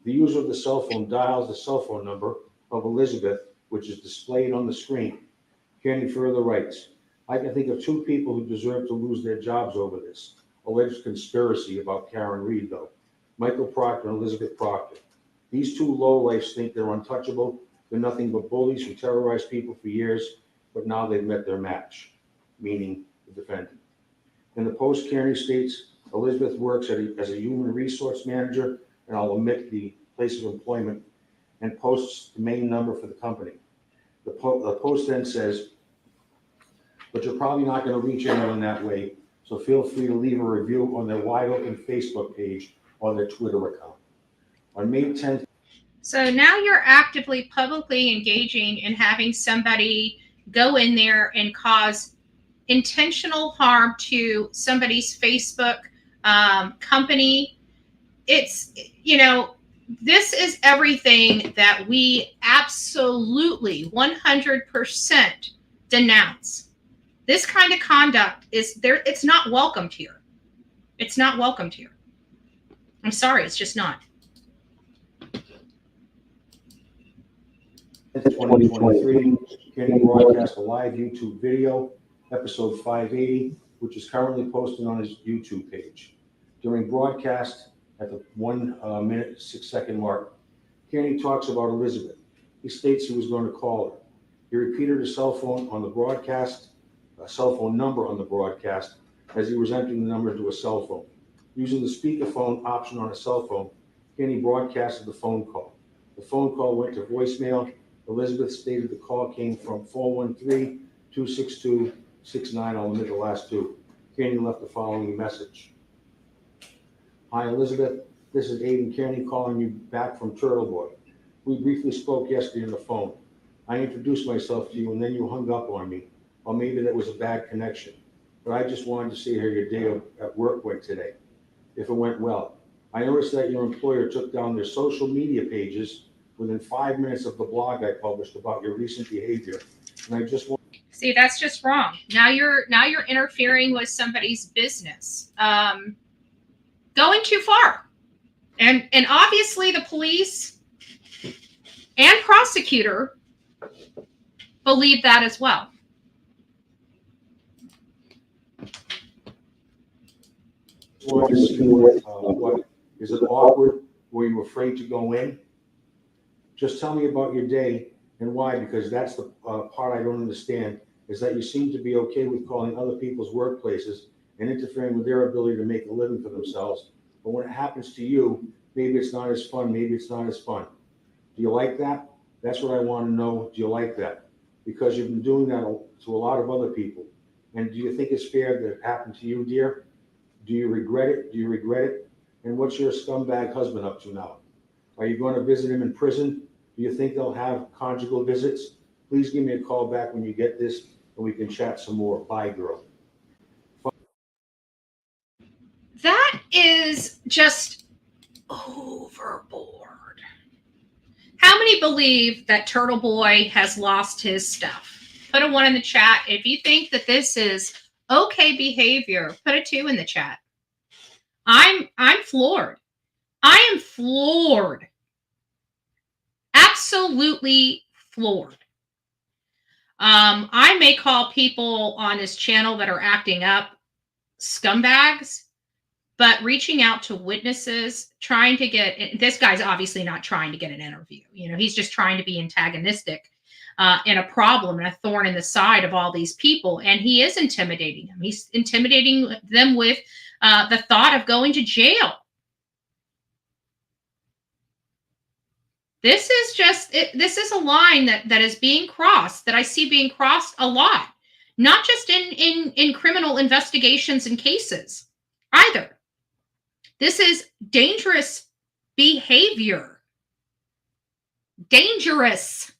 The user of the cell phone dials the cell phone number of Elizabeth, which is displayed on the screen. Kearney further writes, I can think of two people who deserve to lose their jobs over this alleged conspiracy about Karen Reed, though. Michael Proctor and Elizabeth Proctor. These two lowlifes think they're untouchable. They're nothing but bullies who terrorized people for years, but now they've met their match, meaning the defendant. In the post, Kearney states, Elizabeth works as a human resource manager, and I'll omit the place of employment, and posts the main number for the company. The post then says, but you're probably not going to reach anyone that way, so feel free to leave a review on their wide open Facebook page or their Twitter account. On May 10th. So now you're actively publicly engaging in having somebody go in there and cause intentional harm to somebody's Facebook company. It's, you know, this is everything that we absolutely 100% denounce. This kind of conduct is there. It's not welcomed here. It's not welcomed here. I'm sorry. It's just not. 2023, Kearney broadcast a live YouTube video, episode 580, which is currently posted on his YouTube page. During broadcast, at the 1 minute, 6 second mark, Kearney talks about Elizabeth. He states he was going to call her. He repeated a cell phone on the broadcast, a cell phone number on the broadcast, as he was entering the number into a cell phone. Using the speakerphone option on a cell phone, Kearney broadcasted the phone call. The phone call went to voicemail. Elizabeth stated the call came from 413-262-69. I'll omit the last two. Kearney left the following message. Hi, Elizabeth. This is Aidan Kearney calling you back from Turtleboy. We briefly spoke yesterday on the phone. I introduced myself to you and then you hung up on me. Or maybe that was a bad connection. But I just wanted to see how your day at work went today, if it went well. I noticed that your employer took down their social media pages within 5 minutes of the blog I published about your recent behavior. And I just want. See, that's just wrong. Now you're interfering with somebody's business. Going too far. And obviously the police and prosecutor believe that as well. Want to see what is it awkward? Were you afraid to go in? Just tell me about your day and why, because that's the part I don't understand, is that you seem to be okay with calling other people's workplaces and interfering with their ability to make a living for themselves. But when it happens to you, maybe it's not as fun, maybe it's not as fun. Do you like that? That's what I want to know. Do you like that? Because you've been doing that to a lot of other people. And do you think it's fair that it happened to you, dear? Do you regret it? Do you regret it? And what's your scumbag husband up to now? Are you going to visit him in prison? Do you think they'll have conjugal visits? Please give me a call back when you get this and we can chat some more. Bye, girl. That is just overboard. How many believe that Turtleboy has lost his stuff? Put a 1 in the chat. If you think that this is okay behavior, put a 2 in the chat. I'm floored. I am floored. Absolutely floored. I may call people on this channel that are acting up scumbags, but reaching out to witnesses, trying to get, this guy's obviously not trying to get an interview. You know, he's just trying to be antagonistic and a problem and a thorn in the side of all these people. And he is intimidating them. He's intimidating them with the thought of going to jail. This is just, this is a line that is being crossed, that I see being crossed a lot, not just in criminal investigations and cases either. This is dangerous behavior. Dangerous.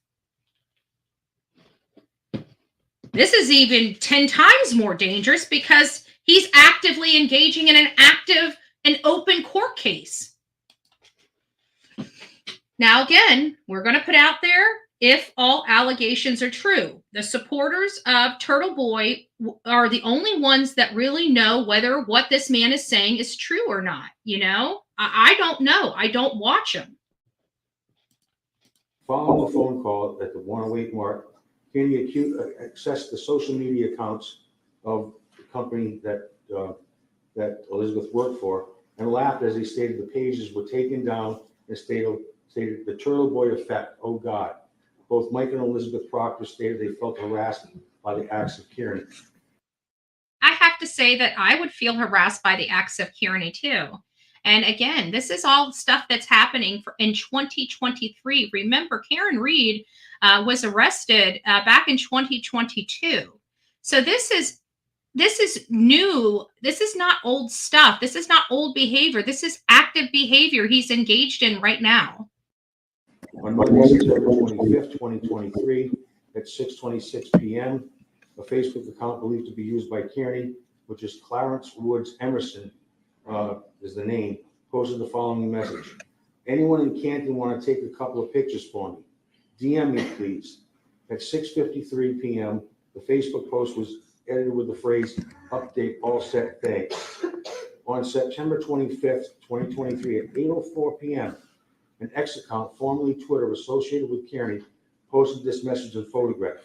This is even 10 times more dangerous because he's actively engaging in an open court case. Now, again, we're going to put out there, if all allegations are true, the supporters of Turtleboy are the only ones that really know whether what this man is saying is true or not. You know, I don't know. I don't watch him. Following the phone call at the 108 mark, Kearney accessed the social media accounts of the company that Elizabeth worked for and laughed as he stated the pages were taken down and stated the Turtleboy effect. Oh God. Both Mike and Elizabeth Proctor stated they felt harassed by the acts of Kearney. I have to say that I would feel harassed by the acts of Kearney too. And again, this is all stuff that's happening in 2023. Remember, Karen Reed was arrested back in 2022. So this is new. This is not old stuff. This is not old behavior. This is active behavior he's engaged in right now. On Monday, September 25th, 2023, at 6:26 p.m., a Facebook account believed to be used by Kearney, which is Clarence Woods Emerson, is the name, posted the following message. Anyone in Canton want to take a couple of pictures for me? DM me, please. At 6:53 p.m., the Facebook post was edited with the phrase, update all set, thanks. On September 25th, 2023, at 8:04 p.m., an X account, formerly Twitter, associated with Kearney, posted this message and photograph.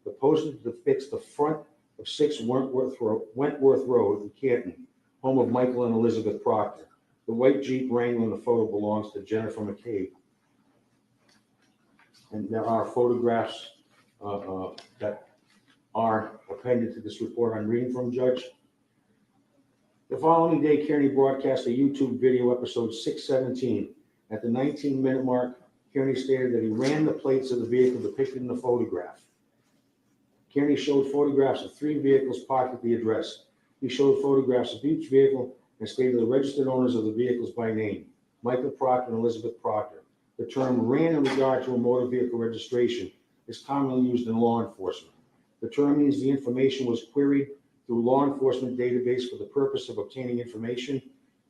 The post depicts the front of 6 Wentworth Road in Canton, home of Michael and Elizabeth Proctor. The white Jeep Wrangler in the photo belongs to Jennifer McCabe. And there are photographs that are appended to this report I'm reading from, Judge. The following day, Kearney broadcast a YouTube video, episode 617. At the 19-minute mark, Kearney stated that he ran the plates of the vehicle depicted in the photograph. Kearney showed photographs of 3 vehicles parked at the address. He showed photographs of each vehicle and stated the registered owners of the vehicles by name, Michael Proctor and Elizabeth Proctor. The term ran in regard to a motor vehicle registration is commonly used in law enforcement. The term means the information was queried through law enforcement database for the purpose of obtaining information.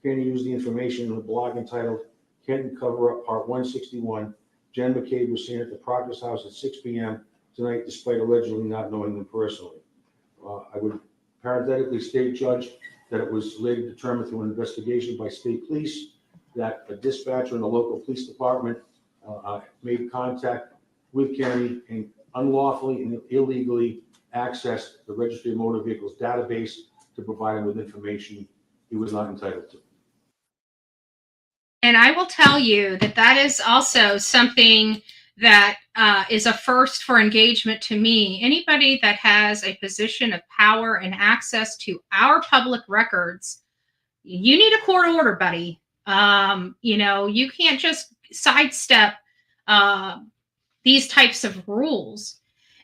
Kearney used the information in a blog entitled Kenton Cover-Up Part 161. Jen McCabe was seen at the Proctor's house at 6 p.m. tonight, despite allegedly not knowing them personally. I would parenthetically state, Judge, that it was later determined through an investigation by state police that a dispatcher in the local police department made contact with Kearney and unlawfully and illegally accessed the Registry of Motor Vehicles database to provide him with information he was not entitled to. And I will tell you that that is also something that is a first for engagement to me. Anybody that has a position of power and access to our public records, you need a court order, buddy. You know, you can't just sidestep these types of rules.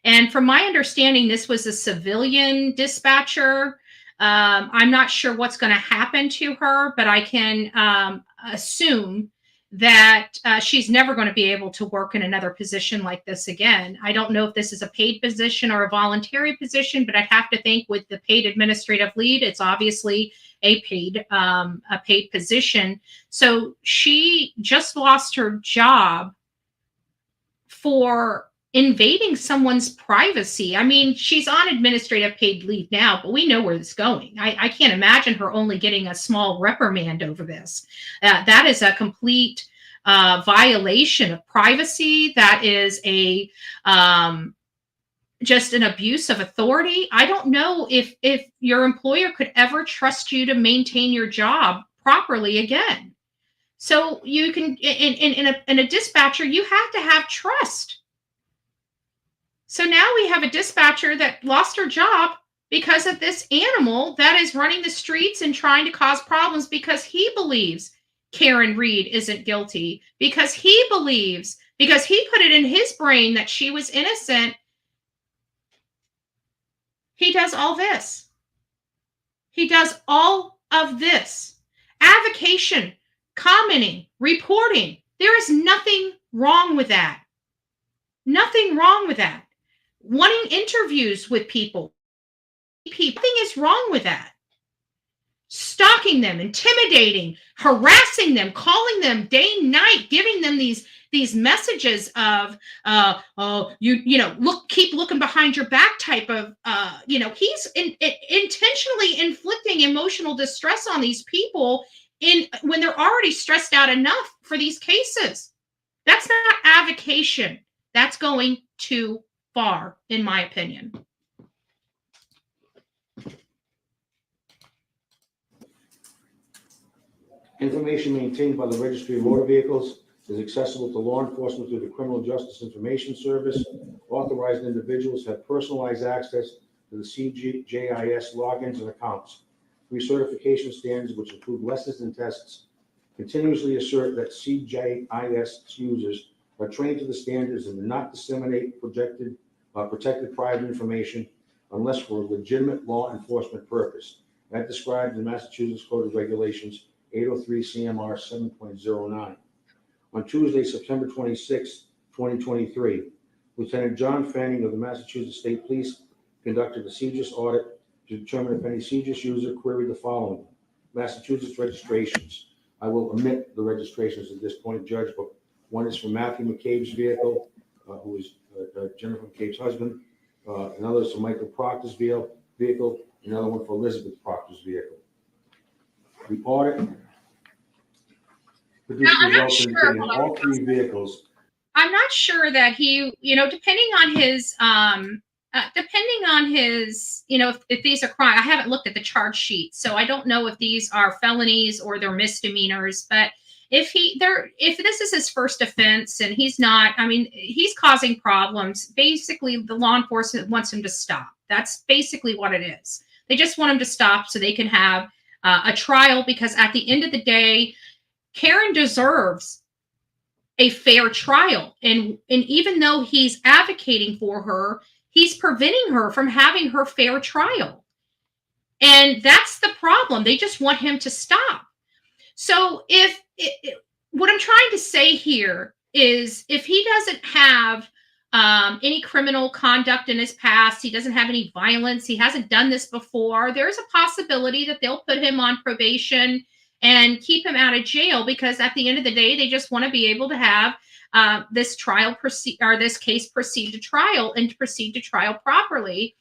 And from my understanding, this was a civilian dispatcher. I'm not sure what's going to happen to her, but I can assume that she's never going to be able to work in another position like this again. I don't know if this is a paid position or a voluntary position, but I'd have to think with the paid administrative lead, it's obviously a paid position. So she just lost her job for invading someone's privacy. I mean, she's on administrative paid leave now, but we know where this is going. I can't imagine her only getting a small reprimand over this. That is a complete violation of privacy. That is a just an abuse of authority. I don't know if your employer could ever trust you to maintain your job properly again. So you can, in a dispatcher, you have to have trust. So now we have a dispatcher that lost her job because of this animal that is running the streets and trying to cause problems because he believes Karen Reed isn't guilty, because he believes, because he put it in his brain that she was innocent. He does all this. He does all of this. Avocation, commenting, reporting. There is nothing wrong with that. Nothing wrong with that. Wanting interviews with people. Nothing is wrong with that. Stalking them, intimidating, harassing them, calling them day and night, giving them these messages of keep looking behind your back type of he's intentionally inflicting emotional distress on these people when they're already stressed out enough for these cases. That's not avocation. That's going too far, in my opinion. Information maintained by the Registry of Motor Vehicles is accessible to law enforcement through the Criminal Justice Information Service. Authorized individuals have personalized access to the CJIS logins and accounts. Recertification standards, which include lessons and tests, continuously assert that CJIS users are trained to the standards and do not disseminate protected private information unless for a legitimate law enforcement purpose, as described in Massachusetts Code of Regulations 803 CMR 7.09. On Tuesday, September 26, 2023, Lieutenant John Fanning of the Massachusetts State Police conducted a CJIS audit to determine if any CJIS user queried the following: Massachusetts registrations. I will omit the registrations at this point, Judge, but one is for Matthew McCabe's vehicle, who is Jennifer McCabe's husband. Another is for Michael Proctor's vehicle. Another one for Elizabeth Proctor's vehicle. The audit produced results indicating all three vehicles. I'm not sure that he, depending on his, if these are crime. I haven't looked at the charge sheet, so I don't know if these are felonies or they're misdemeanors. But if this is his first offense and he's not, he's causing problems. Basically, the law enforcement wants him to stop. That's basically what it is. They just want him to stop so they can have a trial, because at the end of the day, Karen deserves a fair trial. And even though he's advocating for her, he's preventing her from having her fair trial. And that's the problem. They just want him to stop. So what I'm trying to say here is, if he doesn't have any criminal conduct in his past, he doesn't have any violence, he hasn't done this before, there's a possibility that they'll put him on probation and keep him out of jail, because at the end of the day, they just want to be able to have this case proceed to trial, and to proceed to trial properly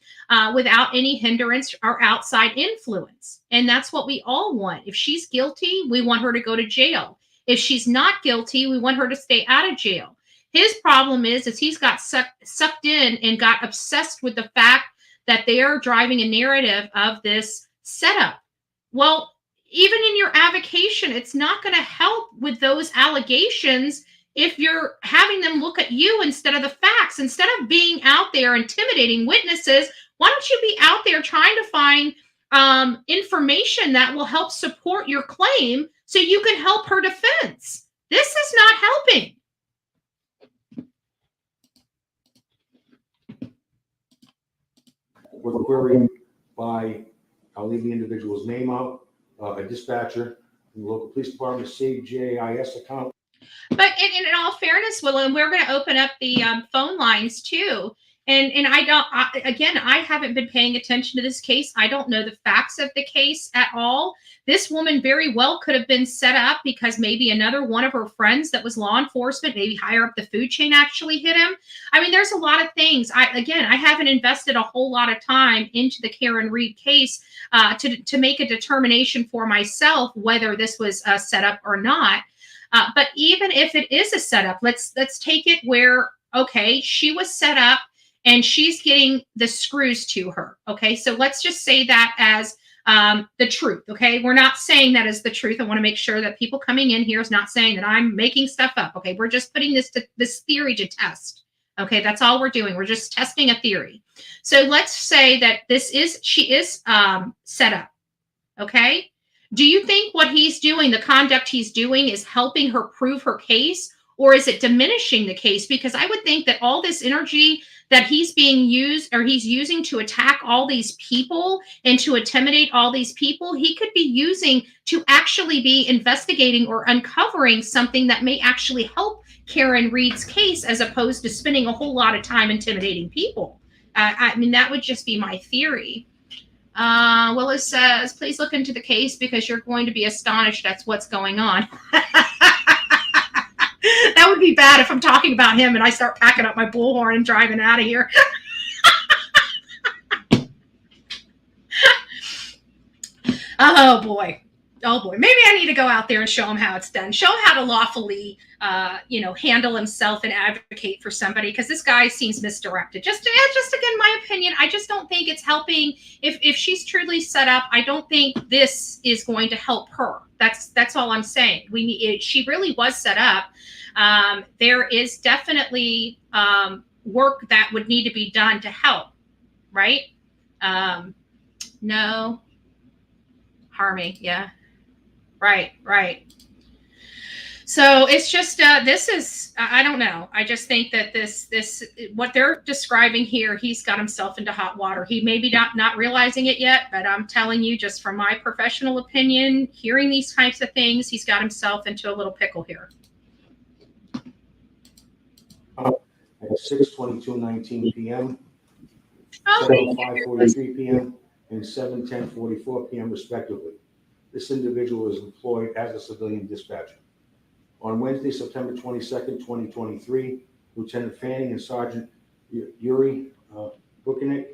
without any hindrance or outside influence. And that's what we all want. If she's guilty, we want her to go to jail. If she's not guilty, we want her to stay out of jail. His problem is he's got sucked in and got obsessed with the fact that they are driving a narrative of this setup. Well, even in your avocation, it's not going to help with those allegations if you're having them look at you instead of the facts. Instead of being out there intimidating witnesses, why don't you be out there trying to find information that will help support your claim so you can help her defense? This is not helping. Were queried by I'll leave the individual's name out, a dispatcher from the local police department, Save JIS account. But in all fairness, Willem, we're going to open up the phone lines too. And I haven't been paying attention to this case. I don't know the facts of the case at all. This woman very well could have been set up because maybe another one of her friends that was law enforcement, maybe higher up the food chain, actually hit him. I mean, there's a lot of things. I haven't invested a whole lot of time into the Karen Reed case to make a determination for myself whether this was set up or not. But even if it is a setup, let's take it where, okay, she was set up and she's getting the screws to her. Okay, so let's just say that as the truth. Okay, we're not saying that as the truth. I want to make sure that people coming in here is not saying that I'm making stuff up. Okay, we're just putting this theory to test. Okay, that's all we're doing. We're just testing a theory. So let's say that she is set up. Okay. Do you think what he's doing, the conduct he's doing, is helping her prove her case, or is it diminishing the case? Because I would think that all this energy that he's using to attack all these people and to intimidate all these people, he could be using to actually be investigating or uncovering something that may actually help Karen Reed's case, as opposed to spending a whole lot of time intimidating people. I mean, that would just be my theory. Willis says, please look into the case because you're going to be astonished at what's going on. That would be bad if I'm talking about him and I start packing up my bullhorn and driving out of here. Oh boy. Maybe I need to go out there and show him how it's done. Show him how to lawfully, handle himself and advocate for somebody, because this guy seems misdirected. Just again, my opinion, I just don't think it's helping. If she's truly set up, I don't think this is going to help her. That's all I'm saying. She really was set up. There is definitely work that would need to be done to help, right? No. Harming, yeah. Right. So it's just, I don't know. I just think that this, what they're describing here, he's got himself into hot water. He may be not realizing it yet, but I'm telling you, just from my professional opinion, hearing these types of things, he's got himself into a little pickle here. At 6:22:19 p.m., 7:05:43 p.m., and 7:10:44 p.m. respectively. This individual is employed as a civilian dispatcher. On Wednesday, September 22nd, 2023, Lieutenant Fanning and Sergeant Yuri Buchanek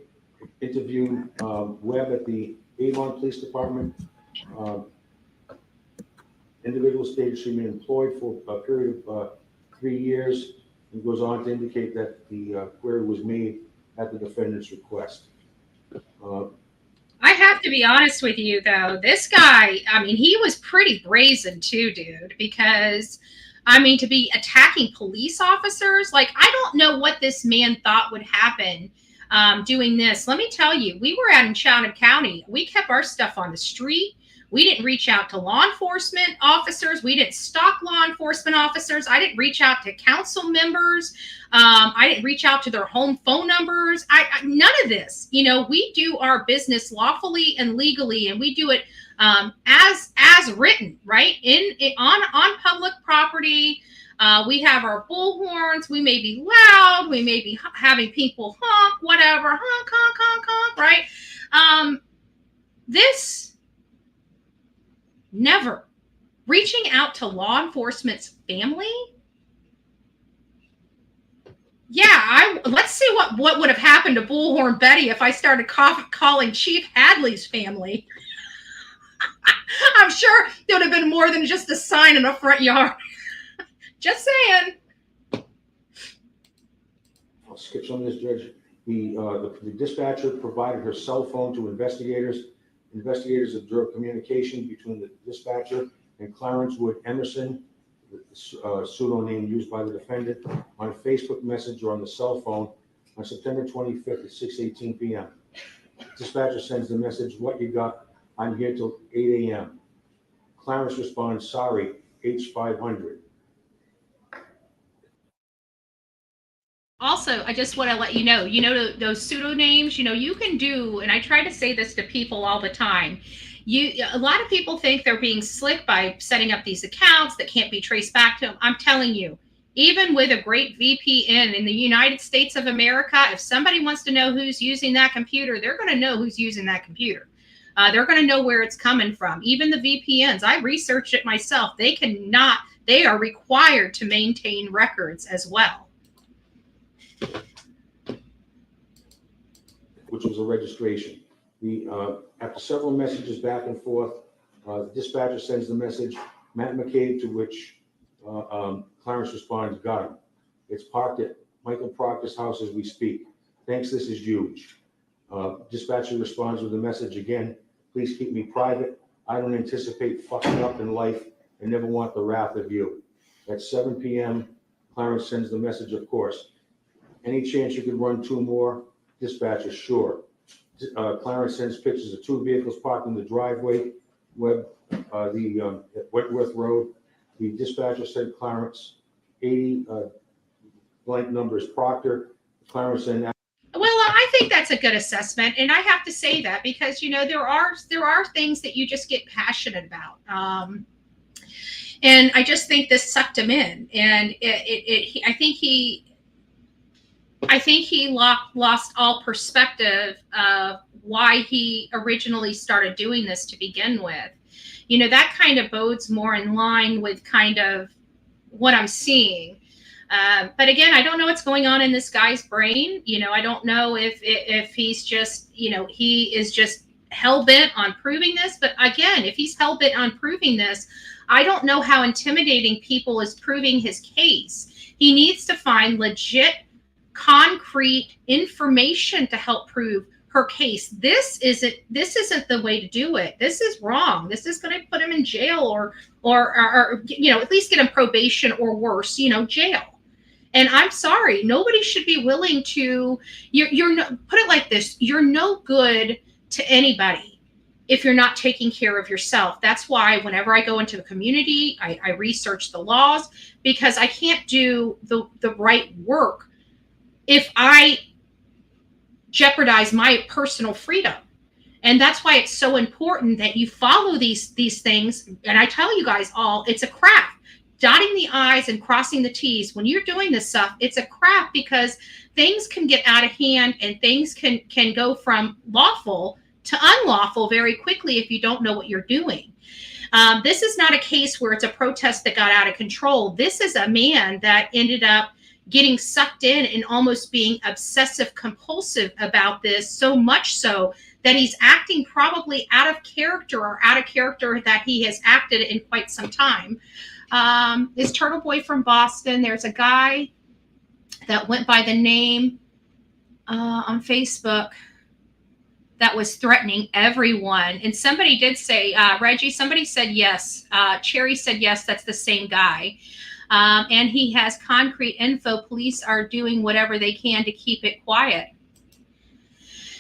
interviewed Webb at the Avon Police Department. Individual stated she had been employed for a period of 3 years, and goes on to indicate that the query was made at the defendant's request. I have to be honest with you, though. This guy, I mean, he was pretty brazen too, dude, because, I mean, to be attacking police officers, like, I don't know what this man thought would happen doing this. Let me tell you, we were out in Stoughton County. We kept our stuff on the street. We didn't reach out to law enforcement officers. We didn't stalk law enforcement officers. I didn't reach out to council members. I didn't reach out to their home phone numbers. None of this. You know, we do our business lawfully and legally, and we do it as written, right? On public property. We have our bullhorns. We may be loud. We may be having people honk, whatever, honk, honk, honk, honk, right? This. Never. Reaching out to law enforcement's family? Yeah, let's see what would have happened to Bullhorn Betty if I started calling Chief Hadley's family. I'm sure there would have been more than just a sign in the front yard. Just saying. I'll skip some of this, Judge. The dispatcher provided her cell phone to investigators. Investigators observed communication between the dispatcher and Clarence Wood Emerson, the pseudonym used by the defendant, on a Facebook message or on the cell phone on September 25th at 6:18 p.m. Dispatcher sends the message, "What you got? I'm here till 8 a.m. Clarence responds, "Sorry, H500. Also, I just want to let you know, those pseudonames, you can do, and I try to say this to people all the time. A lot of people think they're being slick by setting up these accounts that can't be traced back to them. I'm telling you, even with a great VPN in the United States of America, if somebody wants to know who's using that computer, they're going to know who's using that computer. They're going to know where it's coming from. Even the VPNs, I researched it myself. They are required to maintain records as well. Which was a registration. After several messages back and forth, the dispatcher sends the message, Matt McCabe, to which Clarence responds, got him. It's parked at Michael Proctor's house as we speak. Thanks, this is huge. Dispatcher responds with a message again, please keep me private. I don't anticipate fucking up in life and never want the wrath of you. At 7 p.m., Clarence sends the message, of course. Any chance you could run 2 more? Dispatcher, sure. Clarence sends pictures of 2 vehicles parked in the driveway, at Wentworth Road. The dispatcher said Clarence, 80 blank numbers Proctor. Clarence said. Well, I think that's a good assessment, and I have to say that because there are things that you just get passionate about, and I just think this sucked him in, and I think he lost all perspective of why he originally started doing this to begin with. That kind of bodes more in line with kind of what I'm seeing. But again, I don't know what's going on in this guy's brain. I don't know if he's just, he is just hell-bent on proving this. But again, if he's hell-bent on proving this, I don't know how intimidating people is proving his case. He needs to find legit, concrete information to help prove her case. This isn't the way to do it. This is wrong. This is going to put him in jail or at least get him probation or worse, jail. And I'm sorry, nobody should be willing to, put it like this, you're no good to anybody if you're not taking care of yourself. That's why whenever I go into a community, I research the laws, because I can't do the right work if I jeopardize my personal freedom. And that's why it's so important that you follow these things. And I tell you guys all, it's a craft. Dotting the I's and crossing the T's. When you're doing this stuff, it's a craft because things can get out of hand and things can go from lawful to unlawful very quickly if you don't know what you're doing. This is not a case where it's a protest that got out of control. This is a man that ended up getting sucked in and almost being obsessive compulsive about this, so much so that he's acting probably out of character that he has acted in quite some time. Is Turtleboy from Boston. There's a guy that went by the name on Facebook that was threatening everyone. And somebody did say, Reggie, somebody said yes. Cherry said yes, that's the same guy. And he has concrete info. Police are doing whatever they can to keep it quiet.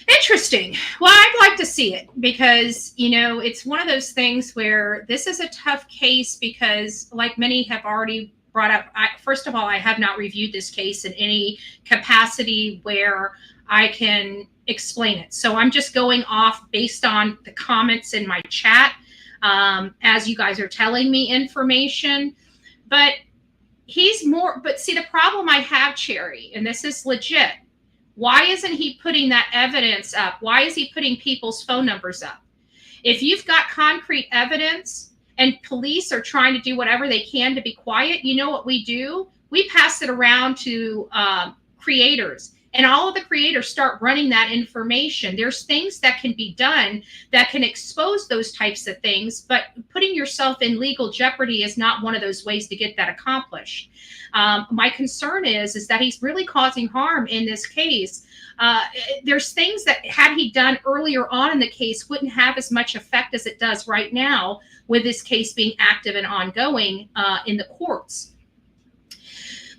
Interesting. Well, I'd like to see it because, it's one of those things where this is a tough case because, like many have already brought up, first of all, I have not reviewed this case in any capacity where I can explain it. So I'm just going off based on the comments in my chat as you guys are telling me information. But see, the problem I have, Cherry, and this is legit. Why isn't he putting that evidence up? Why is he putting people's phone numbers up? If you've got concrete evidence and police are trying to do whatever they can to be quiet, you know what we do? We pass it around to creators. And all of the creators start running that information. There's things that can be done that can expose those types of things, but putting yourself in legal jeopardy is not one of those ways to get that accomplished. My concern is that he's really causing harm in this case. There's things that had he done earlier on in the case wouldn't have as much effect as it does right now with this case being active and ongoing in the courts.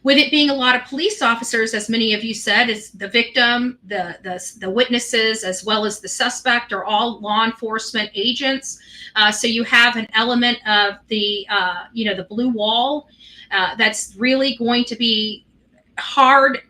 With it being a lot of police officers, as many of you said, is the victim, the witnesses, as well as the suspect are all law enforcement agents. So you have an element of the blue wall that's really going to be hard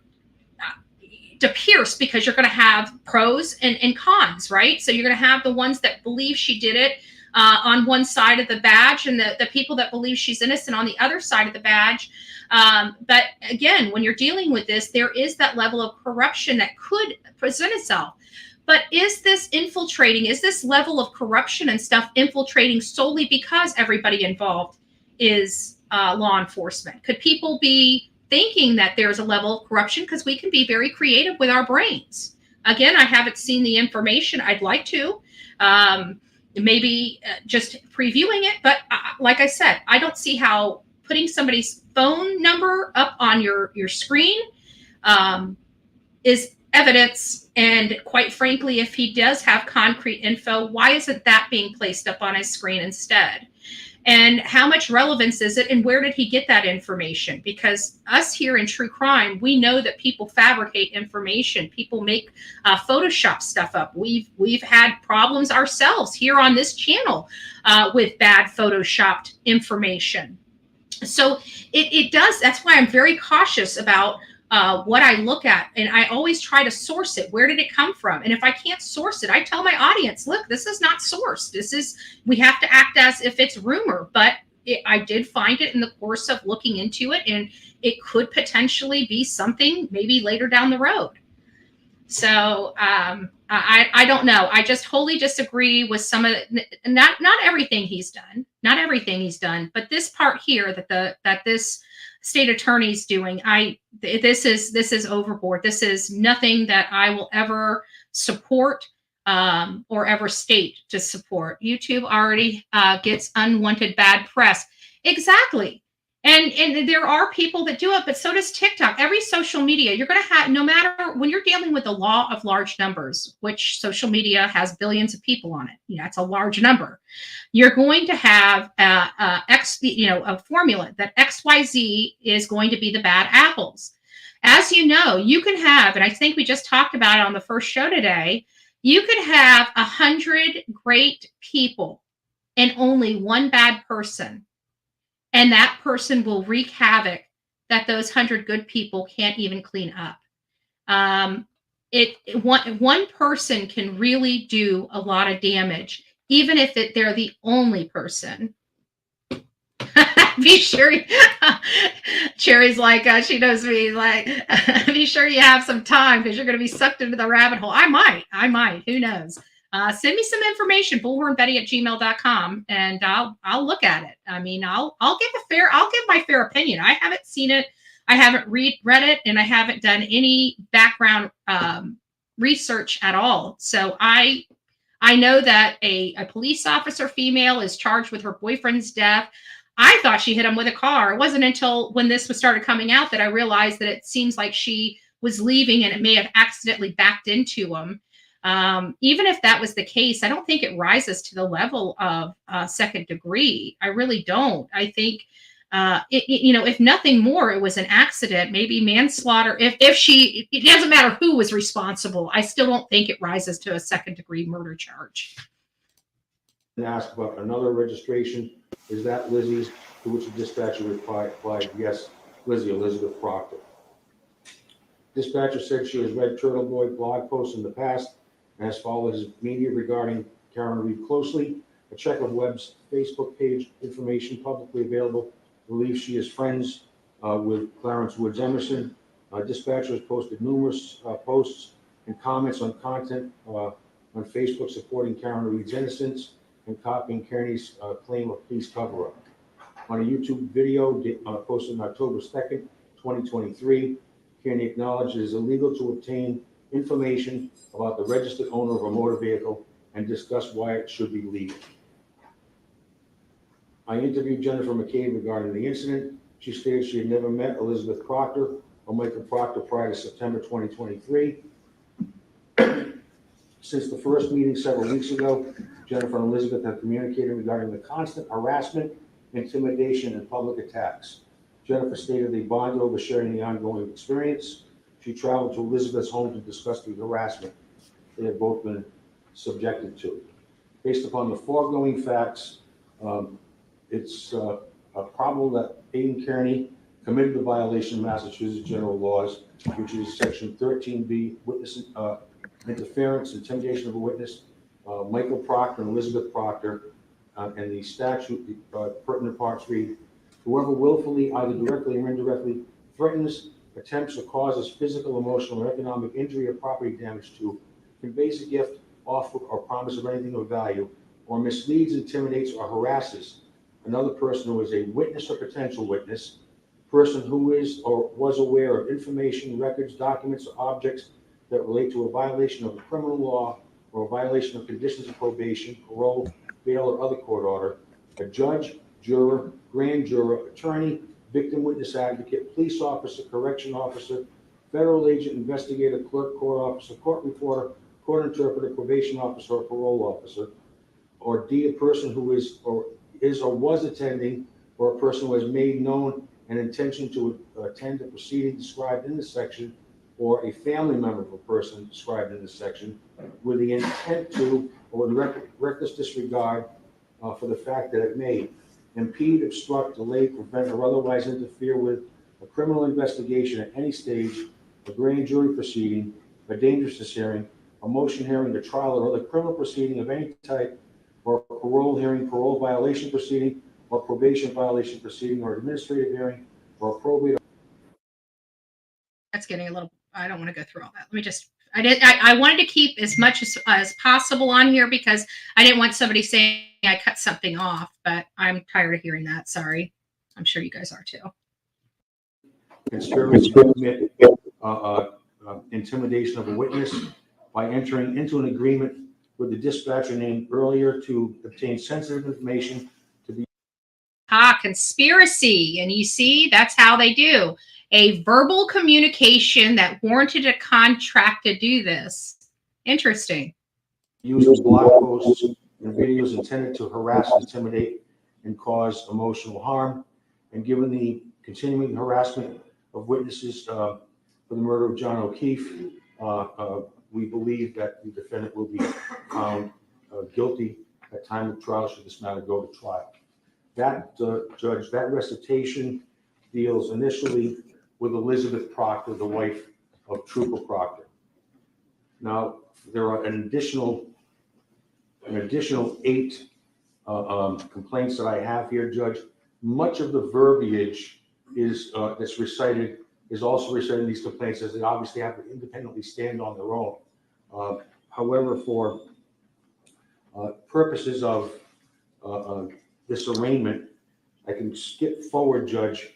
to pierce, because you're going to have pros and cons, right? So you're going to have the ones that believe she did it on one side of the badge, and the people that believe she's innocent on the other side of the badge. But again, when you're dealing with this, there is that level of corruption that could present itself. But is this infiltrating? Is this level of corruption and stuff infiltrating solely because everybody involved is law enforcement? Could people be thinking that there's a level of corruption? Because we can be very creative with our brains. Again, I haven't seen the information. I'd like to. Maybe just previewing it. But like I said, I don't see how putting somebody's phone number up on your screen is evidence. And quite frankly, if he does have concrete info, why isn't that being placed up on his screen instead? And how much relevance is it? And where did he get that information? Because us here in true crime, we know that people fabricate information. People make Photoshop stuff up. We've had problems ourselves here on this channel with bad Photoshopped information. So it does. That's why I'm very cautious about what I look at, and I always try to source it. Where did it come from? And if I can't source it, I tell my audience, look, this is not sourced. We have to act as if it's rumor, but I did find it in the course of looking into it, and it could potentially be something maybe later down the road. So I don't know. I just wholly disagree with some of not everything he's done, but this part here that this state attorney's doing, this is overboard. This is nothing that I will ever support or ever state to support. YouTube already gets unwanted bad press. Exactly. And there are people that do it, but so does TikTok. Every social media, you're going to have, no matter when you're dealing with the law of large numbers, which social media has billions of people on it. It's a large number. You're going to have a formula that XYZ is going to be the bad apples. As you know, you can have, and I think we just talked about it on the first show today, you could have 100 great people and only one bad person. And that person will wreak havoc that those 100 good people can't even clean up. One person can really do a lot of damage, even if they're the only person. Be sure. Cherry's like, she knows me. Like, be sure you have some time, because you're going to be sucked into the rabbit hole. I might. Who knows? Send me some information, bullhornbetty@gmail.com, and I'll look at it. I mean, I'll give my fair opinion. I haven't seen it. I haven't read it, and I haven't done any background research at all. So I know that a police officer, female, is charged with her boyfriend's death. I thought she hit him with a car. It wasn't until when this started coming out that I realized that it seems like she was leaving and it may have accidentally backed into him. Even if that was the case, I don't think it rises to the level of second degree. I really don't. I think, if nothing more, it was an accident, maybe manslaughter. It doesn't matter who was responsible. I still don't think it rises to a second degree murder charge. And ask about another registration. Is that Lizzie's? To which the dispatcher replied, yes, Lizzie, Elizabeth Proctor. Dispatcher said she has read Turtleboy blog posts in the past and has followed his media regarding Karen Reed closely. A check of Webb's Facebook page information publicly available believes she is friends with Clarence Woods Emerson. Dispatcher has posted numerous posts and comments on content on Facebook supporting Karen Reed's innocence and copying Kearney's claim of police cover-up. On a YouTube video posted on October 2nd, 2023, Kearney acknowledged it is illegal to obtain information about the registered owner of a motor vehicle and discussed why it should be legal. I interviewed Jennifer McCabe regarding the incident. She stated she had never met Elizabeth Proctor or Michael Proctor prior to September 2023. Since the first meeting several weeks ago, Jennifer and Elizabeth have communicated regarding the constant harassment, intimidation, and public attacks. Jennifer stated they bonded over sharing the ongoing experience. She traveled to Elizabeth's home to discuss the harassment they have both been subjected to. Based upon the foregoing facts, it's probable that Aidan Kearney committed a violation of Massachusetts general laws, which is section 13B, witness interference, intimidation of a witness. Michael Proctor and Elizabeth Proctor, and the statute, pertinent parts read, whoever willfully, either directly or indirectly, threatens, attempts, or causes physical, emotional, or economic injury or property damage to, conveys a gift, offer, or promise of anything of value, or misleads, intimidates, or harasses another person who is a witness or potential witness, person who is or was aware of information, records, documents, or objects that relate to a violation of a criminal law or a violation of conditions of probation, parole, bail, or other court order, a judge, juror, grand juror, attorney, victim witness advocate, police officer, correction officer, federal agent, investigator, clerk, court officer, court reporter, court interpreter, probation officer, or parole officer, or D, a person who is or was attending, or a person who has made known an intention to attend a proceeding described in this section, or a family member of a person described in this section, with the intent to, or with reckless disregard for the fact that it may impede, obstruct, delay, prevent, or otherwise interfere with a criminal investigation at any stage, a grand jury proceeding, a dangerousness hearing, a motion hearing, a trial, or other criminal proceeding of any type, or a parole hearing, parole violation proceeding, or probation violation proceeding, or administrative hearing, or a probate. That's getting a little, I don't want to go through all that. Let me just, I wanted to keep as much as possible on here because I didn't want somebody saying I cut something off, but I'm tired of hearing that. Sorry. I'm sure you guys are too. Conspiracy to commit intimidation of a witness by entering into an agreement with the dispatcher named earlier to obtain sensitive information to be. Conspiracy. And you see, that's how they do. A verbal communication that warranted a contract to do this. Interesting. Use blog posts and videos intended to harass, intimidate, and cause emotional harm. And given the continuing harassment of witnesses for the murder of John O'Keefe, we believe that the defendant will be found guilty at time of trial should this matter go to trial. That, Judge, that recitation deals initially with Elizabeth Proctor, the wife of Trooper Proctor. Now, there are an additional 8 complaints that I have here, Judge. Much of the verbiage is that's recited is also recited in these complaints, as they obviously have to independently stand on their own. However, for purposes of this arraignment, I can skip forward, Judge,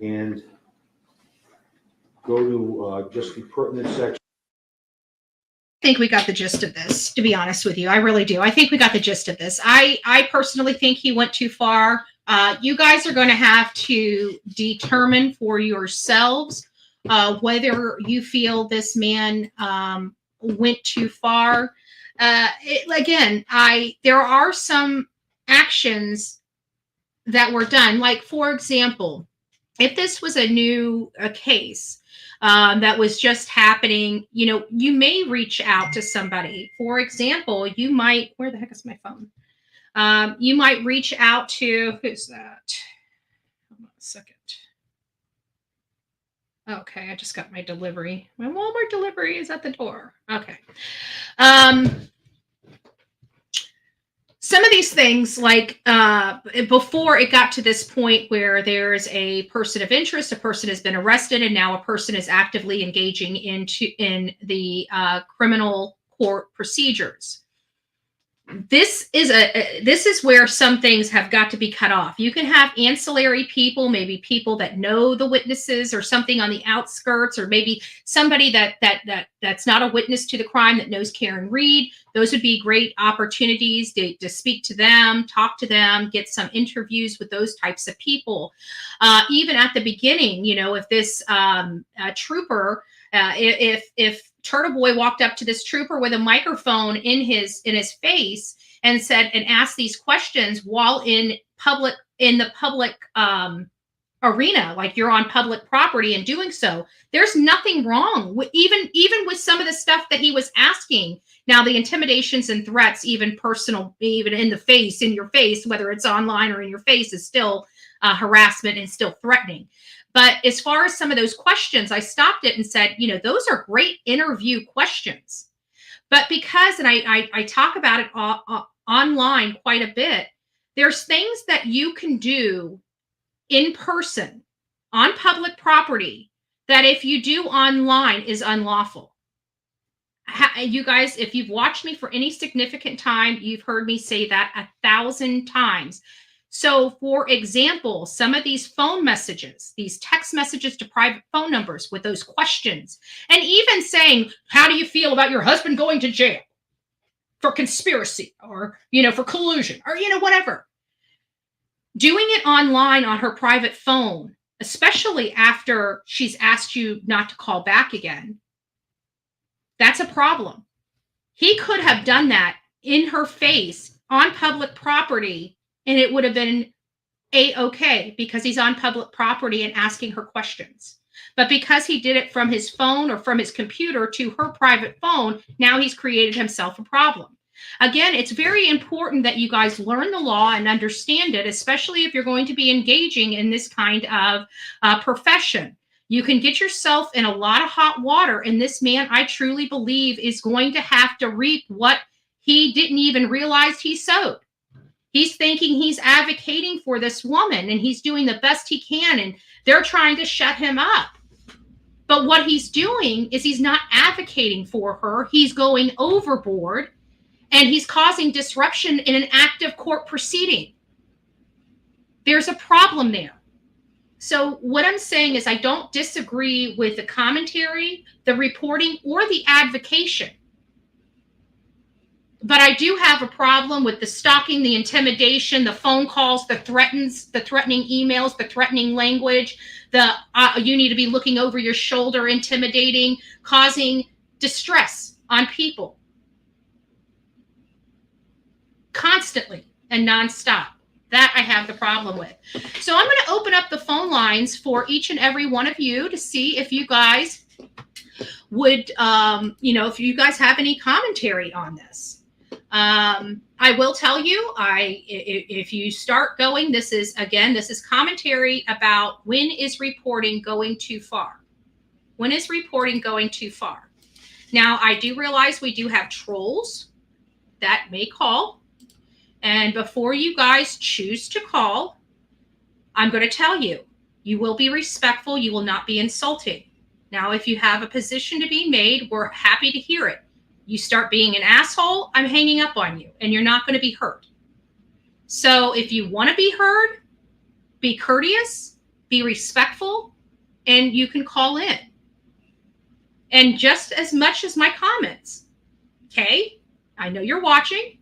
and go to just the pertinent section. I think we got the gist of this, to be honest with you. I really do. I think we got the gist of this. I personally think he went too far. You guys are going to have to determine for yourselves whether you feel this man went too far. Again, there are some actions that were done. Like, for example, if this was a new case that was just happening, you know, you may reach out to somebody. For example, you might, where the heck is my phone? You might reach out to, who's that? Hold on a second. Okay, I just got my delivery. My Walmart delivery is at the door. Okay. Some of these things, like before it got to this point where there's a person of interest, a person has been arrested, and now a person is actively engaging in the criminal court procedures. This is where some things have got to be cut off. You can have ancillary people, maybe people that know the witnesses or something on the outskirts, or maybe somebody that's not a witness to the crime that knows Karen Reed. Those would be great opportunities to speak to them, talk to them, get some interviews with those types of people. Even at the beginning, you know, if this trooper, if Turtleboy walked up to this trooper with a microphone in his face and said and asked these questions while in the public arena, like you're on public property and doing so, there's nothing wrong with even with some of the stuff that he was asking. Now, the intimidations and threats, even personal, even in your face, whether it's online or in your face, is still harassment and still threatening. But as far as some of those questions, I stopped it and said, you know, those are great interview questions. But because, and I talk about it online quite a bit, there's things that you can do in person on public property that if you do online is unlawful. You guys, if you've watched me for any significant time, you've heard me say that 1,000 times. So, for example, some of these phone messages, these text messages to private phone numbers with those questions, and even saying, how do you feel about your husband going to jail for conspiracy or, you know, for collusion or, you know, whatever. Doing it online on her private phone, especially after she's asked you not to call back again, that's a problem. He could have done that in her face on public property, and it would have been A-okay because he's on public property and asking her questions. But because he did it from his phone or from his computer to her private phone, now he's created himself a problem. Again, it's very important that you guys learn the law and understand it, especially if you're going to be engaging in this kind of profession. You can get yourself in a lot of hot water, and this man, I truly believe, is going to have to reap what he didn't even realize he sowed. He's thinking he's advocating for this woman, and he's doing the best he can, and they're trying to shut him up. But what he's doing is he's not advocating for her. He's going overboard, and he's causing disruption in an active court proceeding. There's a problem there. So what I'm saying is I don't disagree with the commentary, the reporting, or the advocation. But I do have a problem with the stalking, the intimidation, the phone calls, the threatening emails, the threatening language, the you need to be looking over your shoulder, intimidating, causing distress on people constantly and nonstop. That I have the problem with. So I'm going to open up the phone lines for each and every one of you to see if you guys would, if you guys have any commentary on this. I will tell you, if you start going, this is commentary about when is reporting going too far. When is reporting going too far? Now, I do realize we do have trolls that may call. And before you guys choose to call, I'm going to tell you, you will be respectful. You will not be insulting. Now, if you have a position to be made, we're happy to hear it. You start being an asshole, I'm hanging up on you, and you're not going to be heard. So if you want to be heard, be courteous, be respectful, and you can call in. And just as much as my comments, okay? I know you're watching.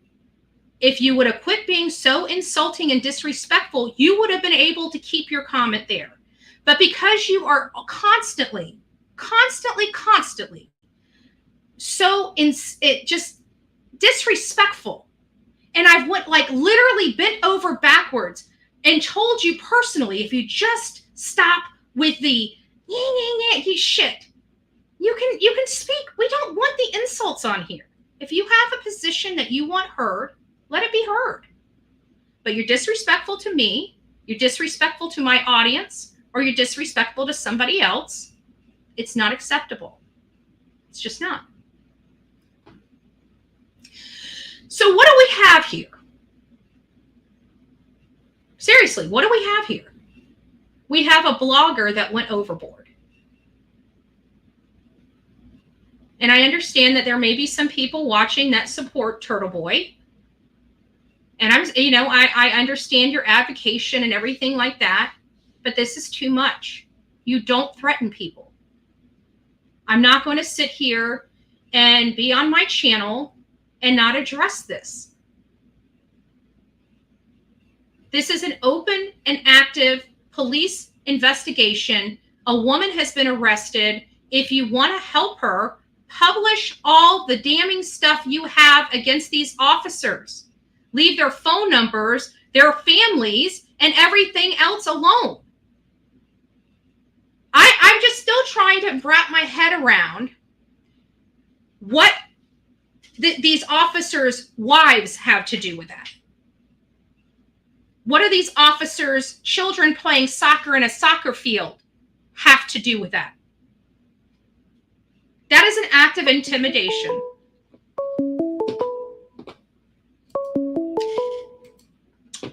If you would have quit being so insulting and disrespectful, you would have been able to keep your comment there. But because you are constantly so just disrespectful, and I've literally bent over backwards and told you personally, if you just stop with the shit, you can speak. We don't want the insults on here. If you have a position that you want heard, let it be heard. But you're disrespectful to me, you're disrespectful to my audience, or you're disrespectful to somebody else. It's not acceptable. It's just not. So what do we have here? Seriously, what do we have here? We have a blogger that went overboard. And I understand that there may be some people watching that support Turtleboy. And I understand your advocation and everything like that, but this is too much. You don't threaten people. I'm not going to sit here and be on my channel and not address this. This is an open and active police investigation. A woman has been arrested. If you want to help her, publish all the damning stuff you have against these officers. Leave their phone numbers, their families, and everything else alone. I'm just still trying to wrap my head around what these officers' wives have to do with that. What do these officers' children playing soccer in a soccer field have to do with that? That is an act of intimidation.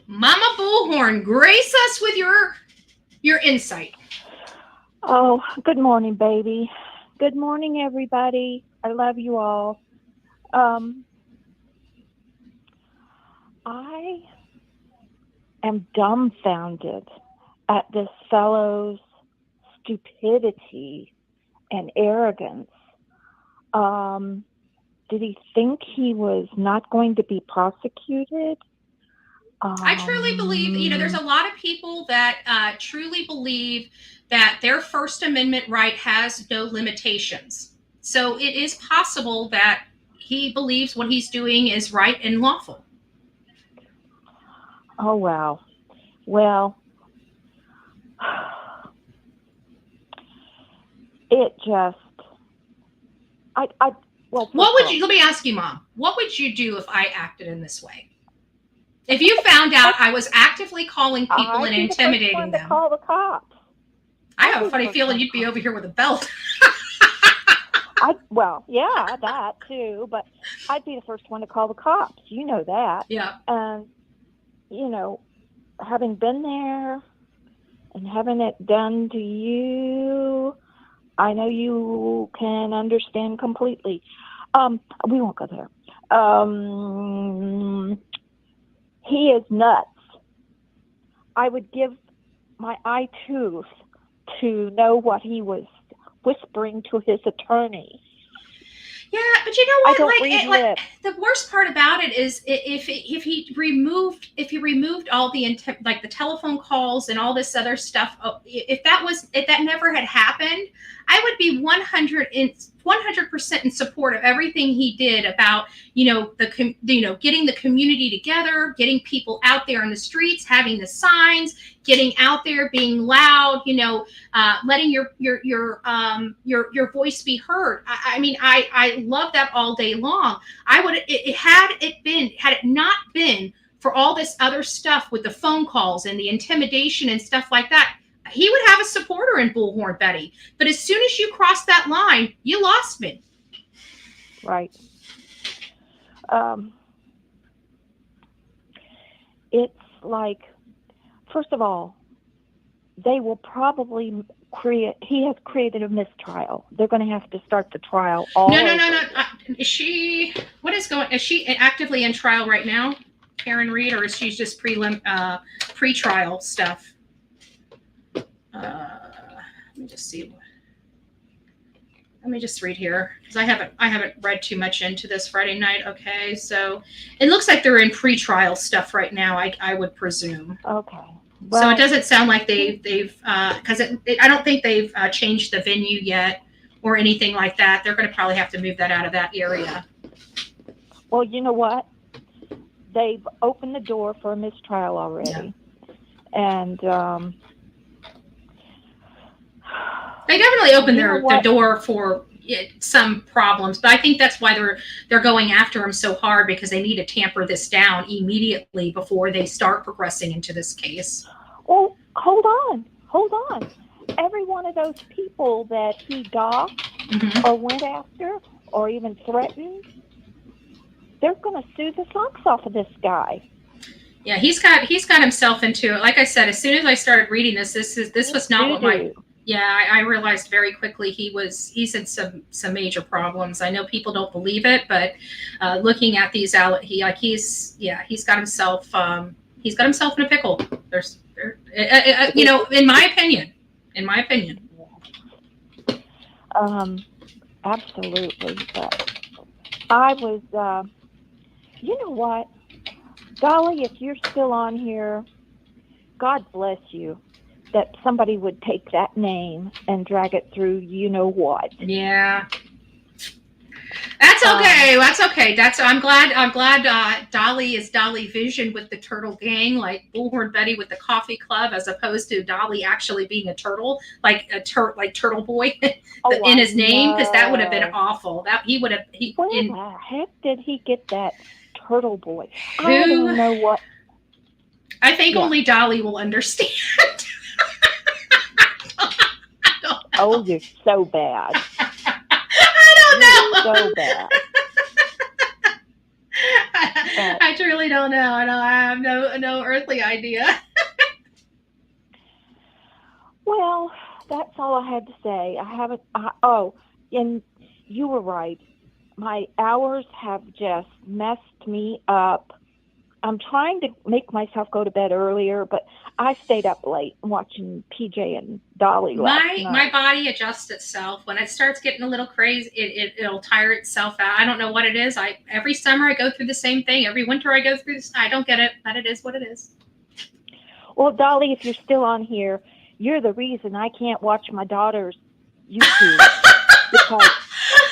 Mama Bullhorn, grace us with your insight. Oh, good morning, baby. Good morning, everybody. I love you all. I am dumbfounded at this fellow's stupidity and arrogance. Did he think he was not going to be prosecuted? I truly believe, there's a lot of people that truly believe that their First Amendment right has no limitations. So it is possible that he believes what he's doing is right and lawful. Oh, wow. Well, it just, well, what would you, let me ask you, Mom, what would you do if I acted in this way? If you found out I was actively calling people and intimidating them? Call the cops. I have a funny feeling you'd be over here with a belt. Well, yeah, that too, but I'd be the first one to call the cops. You know that. Yeah. And, having been there and having it done to you, I know you can understand completely. We won't go there. He is nuts. I would give my eye tooth to know what he was whispering to his attorney. Yeah, but you know what? I don't read lips. The worst part about it is if he removed all the the telephone calls and all this other stuff. If that never had happened, I would be 100% in support of everything he did about getting the community together, getting people out there in the streets, having the signs, getting out there, being loud, letting your voice be heard. I love that all day long. I would had it not been for all this other stuff with the phone calls and the intimidation and stuff like that, he would have a supporter in Bullhorn, Betty. But as soon as you crossed that line, you lost me. Right. It's like, first of all, they will probably he has created a mistrial. They're going to have to start the trial all over. No. Is she actively in trial right now, Karen Reed, or is she just pre-trial stuff? Let me just see. Let me just read here because I haven't read too much into this Friday night. Okay, so it looks like they're in pre-trial stuff right now. I would presume. Okay. Well, so it doesn't sound like they've because I don't think they've changed the venue yet or anything like that. They're going to probably have to move that out of that area. Well, you know what? They've opened the door for a mistrial already, and they definitely opened the door for some problems, but I think that's why they're going after him so hard, because they need to tamper this down immediately before they start progressing into this case. Well, hold on. Every one of those people that he docked or went after or even threatened, they're going to sue the socks off of this guy. Yeah, he's got himself into it. Like I said, as soon as I started reading this was not what my. Yeah, I realized very quickly he's in some major problems. I know people don't believe it, but looking at these he's got himself in a pickle. In my opinion. Absolutely. But I was, you know what, Dolly, if you're still on here, God bless you. That somebody would take that name and drag it through, you know what? Yeah, that's okay. That's okay. I'm glad. Dolly is Dolly Vision with the Turtle Gang, like Bullhorn Betty with the Coffee Club, as opposed to Dolly actually being a turtle, like Turtleboy in his name, because that would have been awful. That he would have. Where the heck did he get that Turtleboy? I don't know what. I think Yeah. only Dolly will understand. Oh, you're so bad. I don't know. So bad. I truly don't know. I have no earthly idea. Well, that's all I had to say. I haven't. And you were right. My hours have just messed me up. I'm trying to make myself go to bed earlier, but I stayed up late watching PJ and Dolly last night. My body adjusts itself when it starts getting a little crazy. It'll tire itself out. I don't know what it is. Every summer I go through the same thing. Every winter I go through this. I don't get it, but it is what it is. Well, Dolly, if you're still on here, you're the reason I can't watch my daughter's YouTube because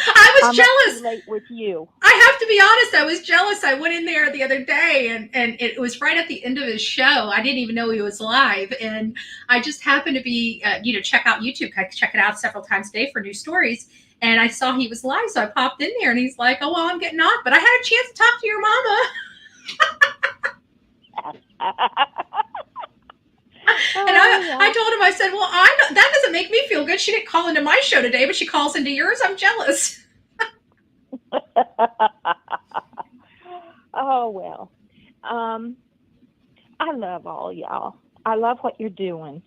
I was I'm jealous. up too late with you. I have to be honest. I was jealous. I went in there the other day, and it was right at the end of his show. I didn't even know he was live, and I just happened to be, check out YouTube. I check it out several times a day for new stories, and I saw he was live, so I popped in there, and he's like, "Oh well, I'm getting off, but I had a chance to talk to your mama." And I told him, I said, well, that doesn't make me feel good. She didn't call into my show today, but she calls into yours. I'm jealous. Oh, well. I love all y'all. I love what you're doing,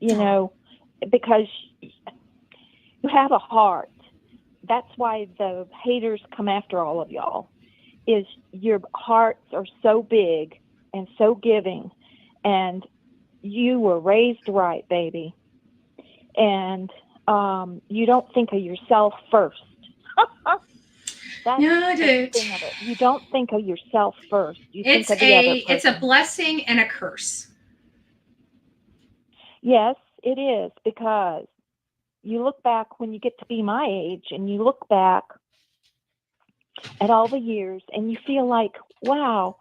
because you have a heart. That's why the haters come after all of y'all, is your hearts are so big and so giving, and you were raised right, baby. And you don't think of yourself first. That's no, the thing of it. You don't think of yourself first. You think of the other person. It's a blessing and a curse. Yes, it is, because you look back when you get to be my age, and you look back at all the years, and you feel like, wow.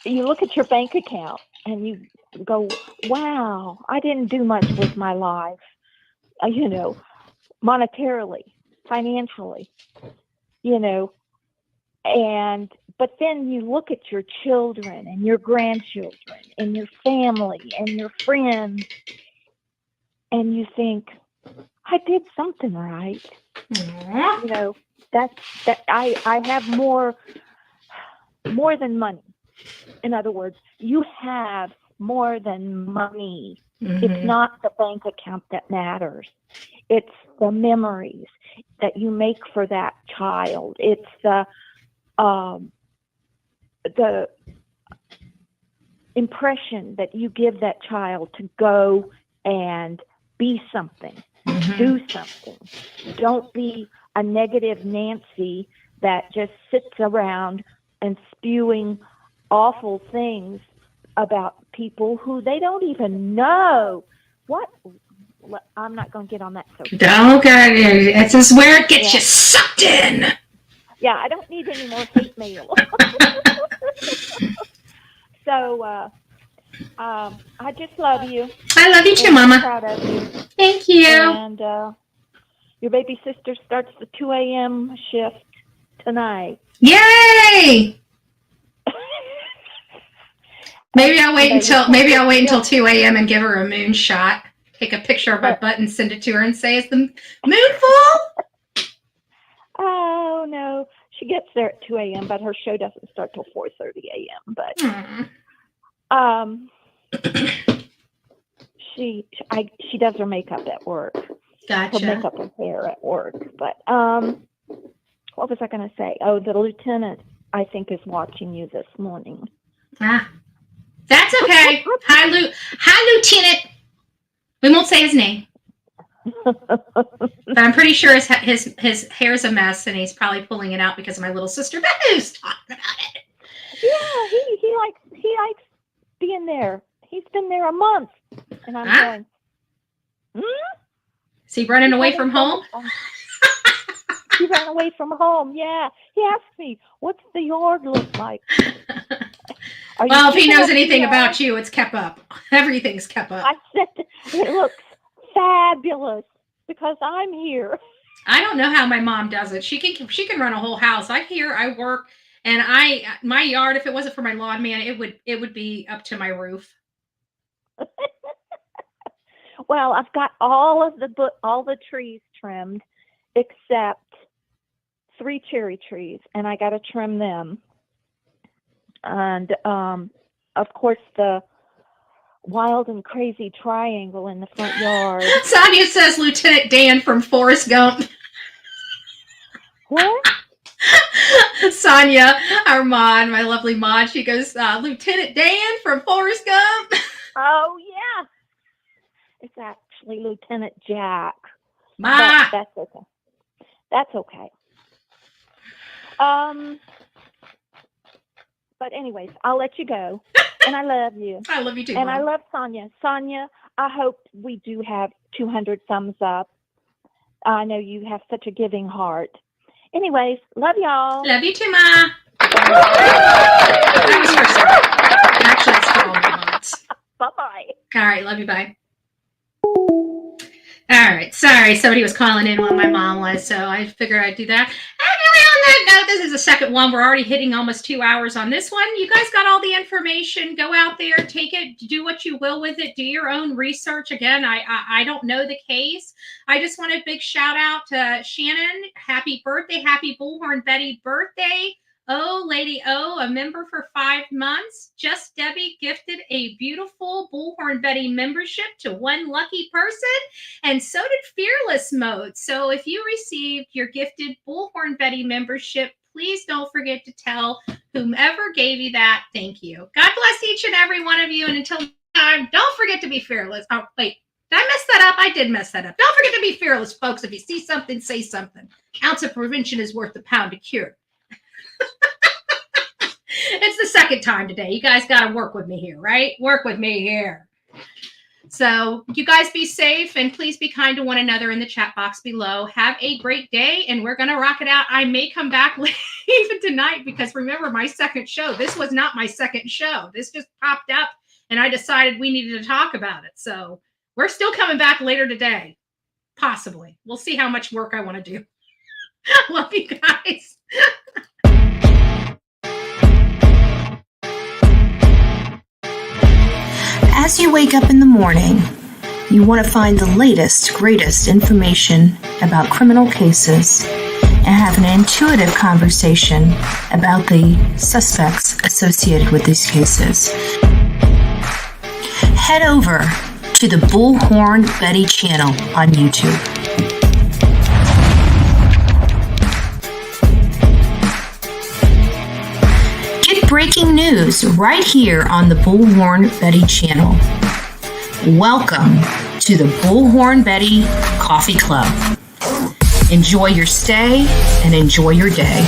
You look at your bank account, and you go, wow, I didn't do much with my life, monetarily, financially, but then you look at your children and your grandchildren and your family and your friends, and you think, I did something right. Aww. I have more than money. In other words, you have more than money. Mm-hmm. It's not the bank account that matters. It's the memories that you make for that child. It's the impression that you give that child to go and be something, do something. Don't be a negative Nancy that just sits around and spewing awful things about people who they don't even know. What? I'm not going to get on that. Don't get it. This is where it gets you sucked in. Yeah, I don't need any more hate mail. So, I just love you. I love you too, Mama. I'm proud of you. Thank you. And your baby sister starts the 2 a.m. shift tonight. Yay! Maybe I'll wait until 2 a.m. and give her a moon shot. Take a picture of my butt and send it to her and say, "Is the moon full?" Oh no, she gets there at 2 a.m., but her show doesn't start till 4:30 a.m. But she does her makeup at work. Gotcha. Her makeup and hair at work. But what was I going to say? Oh, the lieutenant, I think, is watching you this morning. Ah, that's okay. Hi, Lieutenant. We won't say his name. But I'm pretty sure his hair's a mess, and he's probably pulling it out because of my little sister Beth's talking about it. Yeah, he likes being there. He's been there a month, and I'm going. Is he running away from home? He ran away from home. Yeah, he asked me, "What's the yard look like?" Well, if he knows anything about you, it's kept up. Everything's kept up. I said, it looks fabulous because I'm here. I don't know how my mom does it. She can run a whole house. I work, And my yard, if it wasn't for my lawn man, it would be up to my roof. Well, I've got all the trees trimmed except 3 cherry trees, and I got to trim them. And of course, the wild and crazy triangle in the front yard. Sonia says Lieutenant Dan from Forrest Gump. What? Sonia, our mod, my lovely mod, she goes, Lieutenant Dan from Forrest Gump. Oh, yeah. It's actually Lieutenant Jack. Ma. That's okay. That's okay. But anyways, I'll let you go. And I love you. I love you too, And Mom. I love Sonia. Sonia, I hope we do have 200 thumbs up. I know you have such a giving heart. Anyways, love y'all. Love you too, Ma. That was her song. Actually, it's for all my mods. Bye-bye. All right, love you, bye. All right, sorry, somebody was calling in while my mom was, so I figured I'd do that. Anyway, on that note, this is the second one. We're already hitting almost 2 hours on this one. You guys got all the information. Go out there, take it, do what you will with it. Do your own research. Again, I don't know the case. I just want a big shout out to Shannon. Happy birthday. Happy Bullhorn Betty birthday. Oh, Lady O, a member for 5 months. Just Debbie gifted a beautiful Bullhorn Betty membership to one lucky person, and so did Fearless Mode. So if you received your gifted Bullhorn Betty membership, please don't forget to tell whomever gave you that thank you. God bless each and every one of you, and until next time, don't forget to be fearless. Oh, wait, did I mess that up? I did mess that up. Don't forget to be fearless, folks. If you see something, say something. Ounce of prevention is worth a pound of cure. It's the second time today. You guys got to work with me here, right? Work with me here. So you guys be safe, and please be kind to one another in the chat box below. Have a great day, and we're going to rock it out. I may come back even tonight because remember my second show. This was not my second show. This just popped up, and I decided we needed to talk about it. So we're still coming back later today, possibly. We'll see how much work I want to do. Love you guys. As you wake up in the morning, you want to find the latest, greatest information about criminal cases and have an intuitive conversation about the suspects associated with these cases. Head over to the Bullhorn Betty channel on YouTube. Breaking news right here on the Bullhorn Betty channel. Welcome to the Bullhorn Betty Coffee Club. Enjoy your stay and enjoy your day.